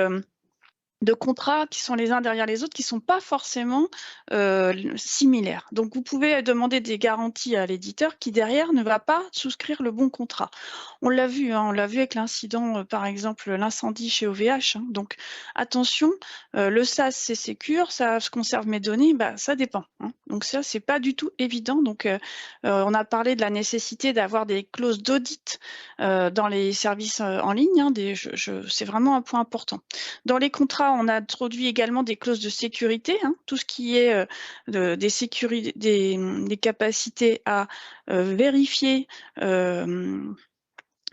de contrats qui sont les uns derrière les autres, qui ne sont pas forcément similaires. Donc, vous pouvez demander des garanties à l'éditeur qui, derrière, ne va pas souscrire le bon contrat. On l'a vu, hein, on l'a vu avec l'incident, par exemple, l'incendie chez OVH. Hein. Donc, attention, le SaaS, c'est sécure, ça je conserve mes données, bah, ça dépend. Hein. Donc, ça, c'est pas du tout évident. Donc, on a parlé de la nécessité d'avoir des clauses d'audit dans les services en ligne. Hein, c'est vraiment un point important. Dans les contrats, on a introduit également des clauses de sécurité, hein, tout ce qui est des capacités à vérifier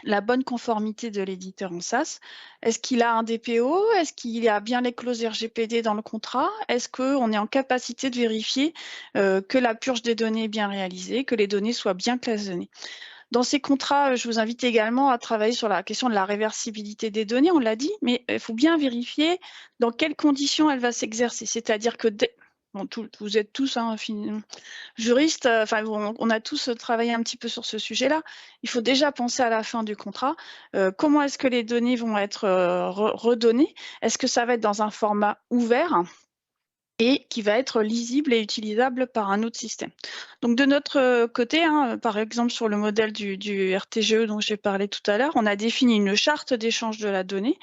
la bonne conformité de l'éditeur en SaaS. Est-ce qu'il a un DPO? Est-ce qu'il y a bien les clauses RGPD dans le contrat? Est-ce qu'on est en capacité de vérifier que la purge des données est bien réalisée, que les données soient bien cloisonnées? Dans ces contrats, je vous invite également à travailler sur la question de la réversibilité des données, on l'a dit, mais il faut bien vérifier dans quelles conditions elle va s'exercer. C'est-à-dire que vous êtes tous juristes, on a tous travaillé un petit peu sur ce sujet-là. Il faut déjà penser à la fin du contrat. Comment est-ce que les données vont être redonnées? Est-ce que ça va être dans un format ouvert et qui va être lisible et utilisable par un autre système. Donc de notre côté, hein, par exemple sur le modèle du RTGE dont j'ai parlé tout à l'heure, on a défini une charte d'échange de la donnée.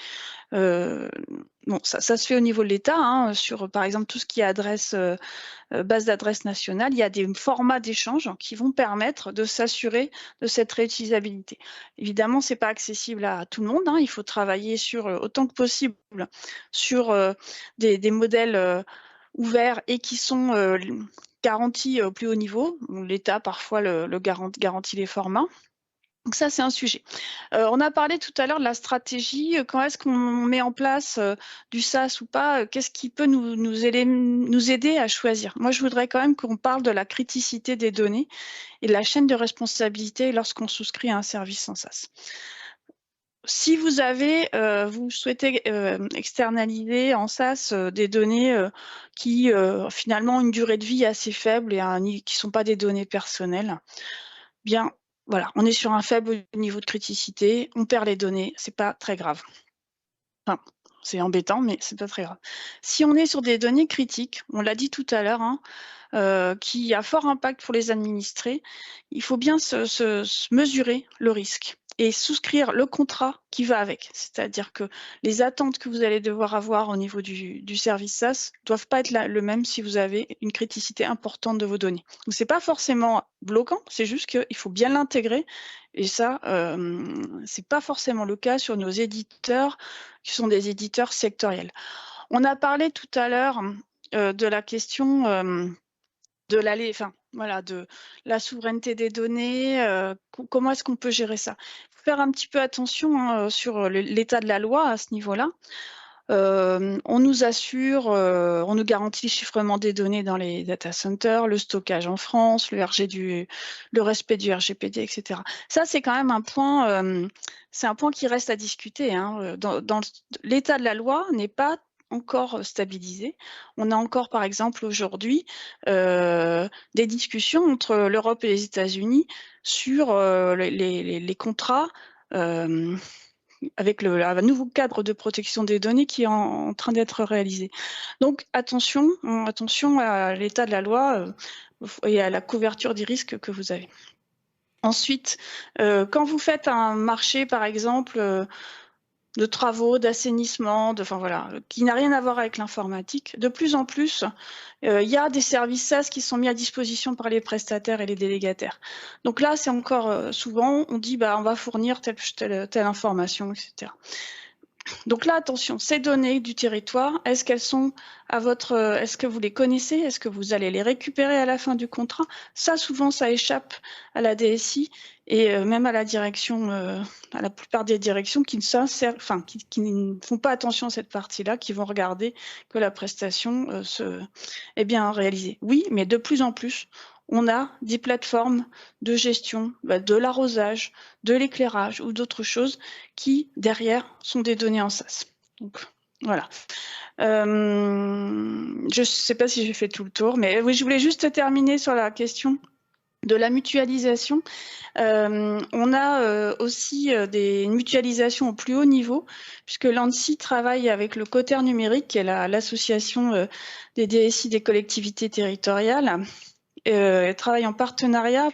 Bon, ça se fait au niveau de l'État, hein, sur par exemple tout ce qui est base d'adresse nationale, il y a des formats d'échange qui vont permettre de s'assurer de cette réutilisabilité. Évidemment, ce n'est pas accessible à tout le monde, hein, il faut travailler autant que possible sur des modèles ouverts et qui sont garantis au plus haut niveau. L'État, parfois, garantit les formats. Donc ça, c'est un sujet. On a parlé tout à l'heure de la stratégie. Quand est-ce qu'on met en place du SaaS ou pas? Qu'est-ce qui peut nous aider à choisir? Moi, je voudrais quand même qu'on parle de la criticité des données et de la chaîne de responsabilité lorsqu'on souscrit à un service en SaaS. Si vous souhaitez externaliser en SaaS des données qui finalement ont une durée de vie assez faible et qui ne sont pas des données personnelles, bien voilà, on est sur un faible niveau de criticité, on perd les données, c'est pas très grave. Enfin, c'est embêtant, mais c'est pas très grave. Si on est sur des données critiques, on l'a dit tout à l'heure, hein, qui a fort impact pour les administrés, il faut bien se mesurer le risque et souscrire le contrat qui va avec. C'est-à-dire que les attentes que vous allez devoir avoir au niveau du service SaaS ne doivent pas être le même si vous avez une criticité importante de vos données. Donc, ce n'est pas forcément bloquant, c'est juste qu'il faut bien l'intégrer. Et ça, ce n'est pas forcément le cas sur nos éditeurs, qui sont des éditeurs sectoriels. On a parlé tout à l'heure de la question voilà, de la souveraineté des données, comment est-ce qu'on peut gérer ça? Il faut faire un petit peu attention hein, sur l'état de la loi à ce niveau-là. On nous assure, on nous garantit le chiffrement des données dans les data centers, le stockage en France, le respect du RGPD, etc. Ça, c'est quand même un point, c'est un point qui reste à discuter. Hein. L'état de la loi n'est pas encore stabilisé. On a encore, par exemple, aujourd'hui, des discussions entre l'Europe et les États-Unis sur les contrats avec un nouveau cadre de protection des données qui est en train d'être réalisé. Donc attention à l'état de la loi et à la couverture des risques que vous avez. Ensuite, quand vous faites un marché, par exemple, de travaux, d'assainissement, enfin voilà, qui n'a rien à voir avec l'informatique, de plus en plus, il y a des services SaaS qui sont mis à disposition par les prestataires et les délégataires. Donc là, c'est encore souvent, on dit, on va fournir telle information, etc. Donc là, attention, ces données du territoire, est-ce qu'elles sont est-ce que vous les connaissez? Est-ce que vous allez les récupérer à la fin du contrat? Ça, souvent, ça échappe à la DSI et même à la direction, à la plupart des directions qui ne font pas attention à cette partie-là, qui vont regarder que la prestation est bien réalisée. Oui, mais de plus en plus, on a des plateformes de gestion de l'arrosage, de l'éclairage ou d'autres choses qui, derrière, sont des données en SaaS. Donc, voilà. Je ne sais pas si j'ai fait tout le tour, mais oui, je voulais juste terminer sur la question de la mutualisation. On a aussi une mutualisation au plus haut niveau, puisque l'ANSSI travaille avec le Coter numérique, qui est l'association des DSI des collectivités territoriales. Travaillent en partenariat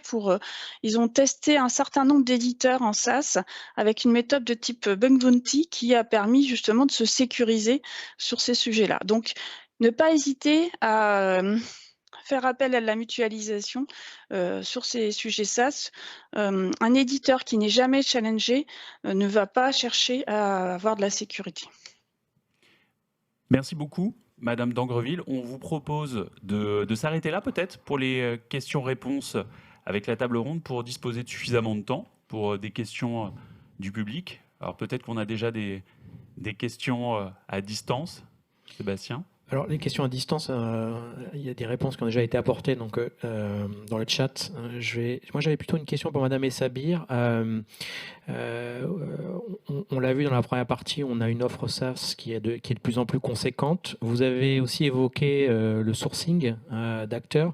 ils ont testé un certain nombre d'éditeurs en SaaS avec une méthode de type bug bounty qui a permis justement de se sécuriser sur ces sujets-là. Donc, ne pas hésiter à faire appel à la mutualisation sur ces sujets SaaS. Un éditeur qui n'est jamais challengé ne va pas chercher à avoir de la sécurité. Merci beaucoup. Madame d'Angreville, on vous propose de s'arrêter là peut-être pour les questions-réponses avec la table ronde pour disposer de suffisamment de temps pour des questions du public. Alors peut-être qu'on a déjà des questions à distance. Sébastien ? Alors, les questions à distance, il y a des réponses qui ont déjà été apportées donc, dans le chat. Moi, j'avais plutôt une question pour Madame Essabir. On l'a vu dans la première partie, on a une offre SaaS qui est de plus en plus conséquente. Vous avez aussi évoqué le sourcing d'acteurs.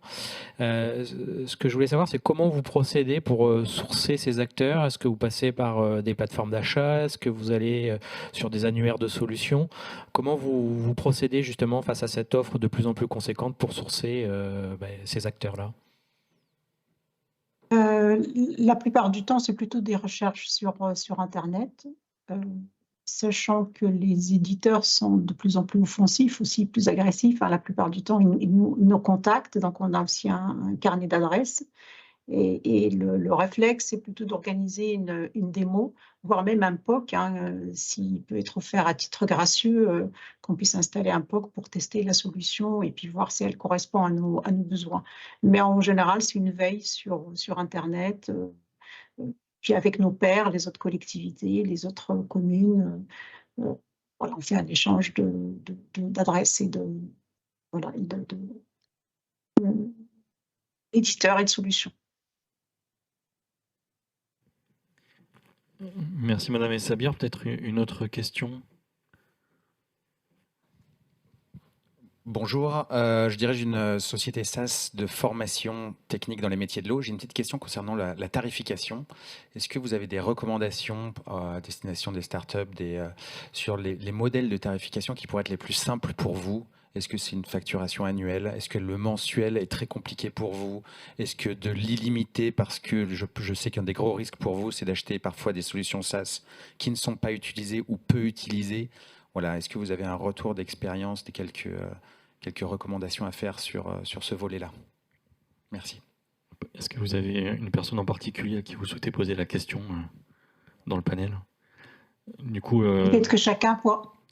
Ce que je voulais savoir, c'est comment vous procédez pour sourcer ces acteurs. Est-ce que vous passez par des plateformes d'achat? Est-ce que vous allez sur des annuaires de solutions? Comment vous procédez justement face à cette offre de plus en plus conséquente pour sourcer ces acteurs-là? La plupart du temps, c'est plutôt des recherches sur Internet, sachant que les éditeurs sont de plus en plus offensifs, aussi plus agressifs. La plupart du temps, ils nous contactent, donc on a aussi un carnet d'adresses. Et le réflexe, c'est plutôt d'organiser une démo, voire même un POC, s'il peut être offert à titre gracieux, qu'on puisse installer un POC pour tester la solution et puis voir si elle correspond à nos besoins. Mais en général, c'est une veille sur Internet, puis avec nos pairs, les autres collectivités, les autres communes. Voilà, on fait un échange d'adresses et d'éditeurs et de solutions. Merci Madame Essabir. Peut-être une autre question? Bonjour, je dirige une société SaaS de formation technique dans les métiers de l'eau. J'ai une petite question concernant la tarification. Est-ce que vous avez des recommandations à destination des startups sur les modèles de tarification qui pourraient être les plus simples pour vous? Est-ce que c'est une facturation annuelle? Est-ce que le mensuel est très compliqué pour vous? Est-ce que de l'illimité, parce que je sais qu'un des gros risques pour vous, c'est d'acheter parfois des solutions SaaS qui ne sont pas utilisées ou peu utilisées. Voilà, est-ce que vous avez un retour d'expérience, quelques recommandations à faire sur ce volet-là? Merci. Est-ce que vous avez une personne en particulier à qui vous souhaitez poser la question dans le panel? Du coup, peut-être que chacun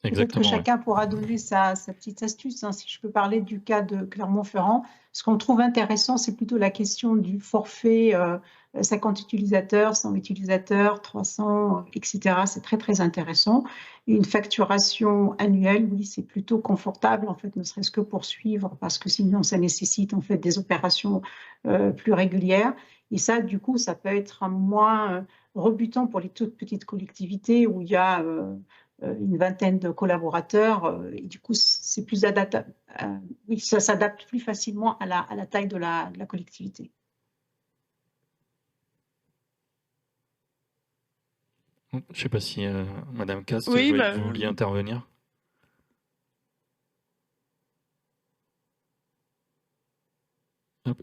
Peut-être que chacun pourra donner sa petite astuce. Hein. Si je peux parler du cas de Clermont-Ferrand, ce qu'on trouve intéressant, c'est plutôt la question du forfait 50 utilisateurs, 100 utilisateurs, 300, etc. C'est très, très intéressant. Et une facturation annuelle, oui, c'est plutôt confortable, en fait, ne serait-ce que pour suivre, parce que sinon, ça nécessite en fait des opérations plus régulières. Et ça, du coup, ça peut être moins rebutant pour les toutes petites collectivités où il y a une vingtaine de collaborateurs, et du coup, c'est plus adaptable. Oui, ça s'adapte plus facilement à la taille de la collectivité. Je ne sais pas si Madame Cast, Oui, vous vouliez intervenir.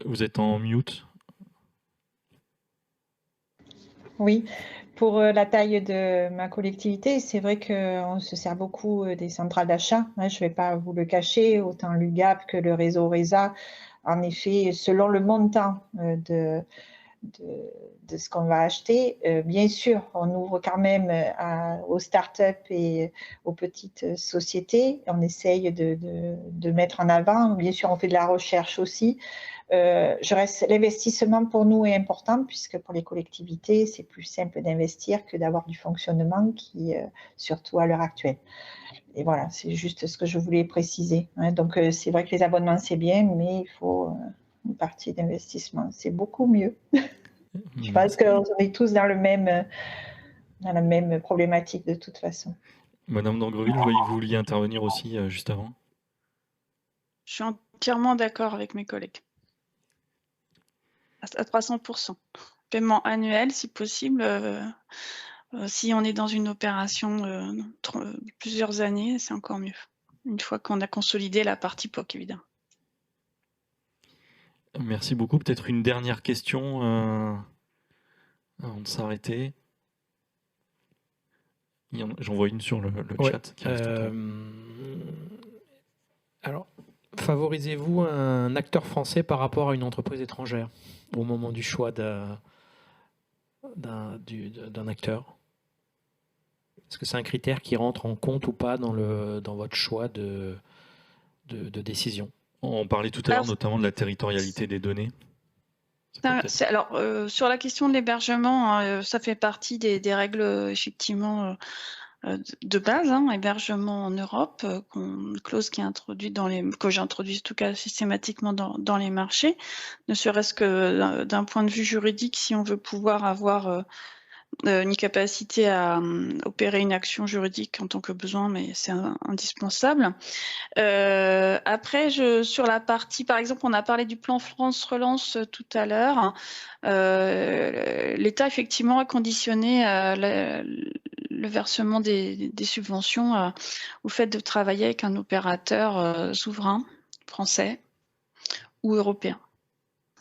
Vous êtes en mute. Oui, pour la taille de ma collectivité, c'est vrai qu'on se sert beaucoup des centrales d'achat. Je ne vais pas vous le cacher, autant l'UGAP que le réseau RESA. En effet, selon le montant de ce qu'on va acheter, bien sûr, on ouvre quand même aux startups et aux petites sociétés. On essaye de mettre en avant. Bien sûr, on fait de la recherche aussi. L'investissement pour nous est important puisque pour les collectivités, c'est plus simple d'investir que d'avoir du fonctionnement qui, surtout à l'heure actuelle. Et voilà, c'est juste ce que je voulais préciser. Hein. Donc, c'est vrai que les abonnements, c'est bien, mais il faut une partie d'investissement. C'est beaucoup mieux. Je pense qu'on est tous dans la même problématique de toute façon. Madame d'Angreville, vous vouliez intervenir aussi juste avant. Je suis entièrement d'accord avec mes collègues. À 300%. Paiement annuel, si possible. Si on est dans une opération plusieurs années, c'est encore mieux. Une fois qu'on a consolidé la partie POC, évidemment. Merci beaucoup. Peut-être une dernière question avant de s'arrêter. J'en vois une sur le chat. Qui reste alors, favorisez-vous un acteur français par rapport à une entreprise étrangère au moment du choix d'un acteur? Est-ce que c'est un critère qui rentre en compte ou pas dans votre choix de décision? On parlait tout à l'heure notamment de la territorialité des données. Alors, sur la question de l'hébergement, hein, ça fait partie des règles effectivement de base, hein, hébergement en Europe, une clause qui est introduite que j'introduis en tout cas systématiquement dans les marchés, ne serait-ce que d'un point de vue juridique, si on veut pouvoir avoir une capacité à opérer une action juridique en tant que besoin, mais c'est indispensable. Après, sur la partie, par exemple, on a parlé du plan France Relance tout à l'heure. L'État, effectivement, a conditionné le versement des subventions au fait de travailler avec un opérateur souverain, français ou européen.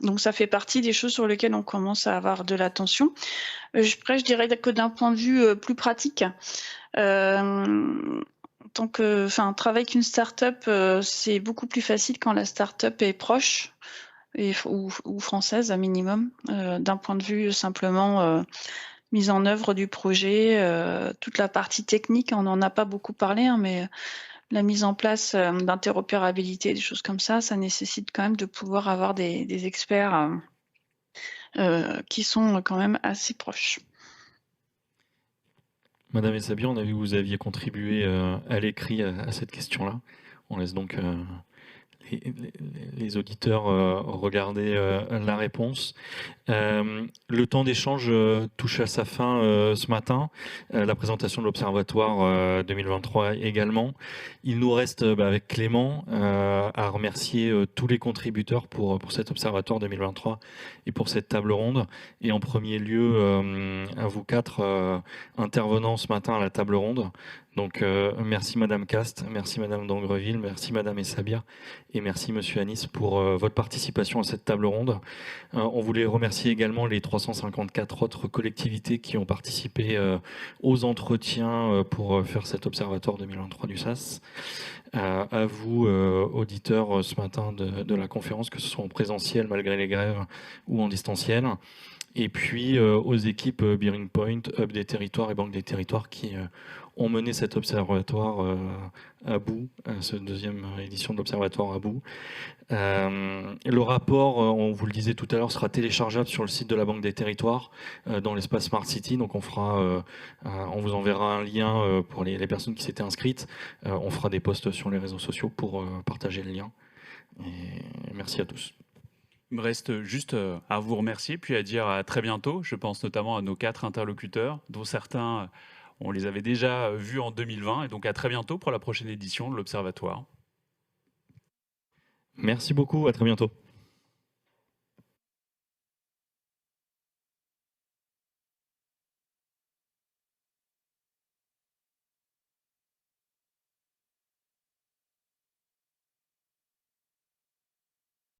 Donc, ça fait partie des choses sur lesquelles on commence à avoir de l'attention. Après, je dirais que d'un point de vue plus pratique, travailler avec une start-up, c'est beaucoup plus facile quand la start-up est proche ou française à minimum, d'un point de vue simplement mise en œuvre du projet, toute la partie technique, on n'en a pas beaucoup parlé, hein, mais la mise en place d'interopérabilité, des choses comme ça, ça nécessite quand même de pouvoir avoir des experts qui sont quand même assez proches. Madame Essabian, on a vu que vous aviez contribué à l'écrit à cette question-là. On laisse donc les auditeurs regarder la réponse. Le temps d'échange touche à sa fin ce matin. La présentation de l'Observatoire 2023 également. Il nous reste avec Clément à remercier tous les contributeurs pour cet Observatoire 2023 et pour cette table ronde. Et en premier lieu, à vous quatre intervenants ce matin à la table ronde. Donc merci Madame Cast, merci Madame d'Angreville, merci Madame Essabia et merci Monsieur Anis pour votre participation à cette table ronde. On voulait remercier également les 354 autres collectivités qui ont participé aux entretiens pour faire cet Observatoire 2023 du SAS. À vous, auditeurs, ce matin de la conférence, que ce soit en présentiel malgré les grèves ou en distanciel. Et puis aux équipes Bearing Point, Hub des territoires et Banque des territoires qui ont mené cet observatoire à bout, cette deuxième édition de l'observatoire à bout. Le rapport, on vous le disait tout à l'heure, sera téléchargeable sur le site de la Banque des Territoires dans l'espace Smart City. Donc on vous enverra un lien pour les personnes qui s'étaient inscrites. On fera des posts sur les réseaux sociaux pour partager le lien. Et merci à tous. Il me reste juste à vous remercier, puis à dire à très bientôt. Je pense notamment à nos 4 interlocuteurs, dont certains, on les avait déjà vus en 2020. Et donc à très bientôt pour la prochaine édition de l'Observatoire. Merci beaucoup, à très bientôt.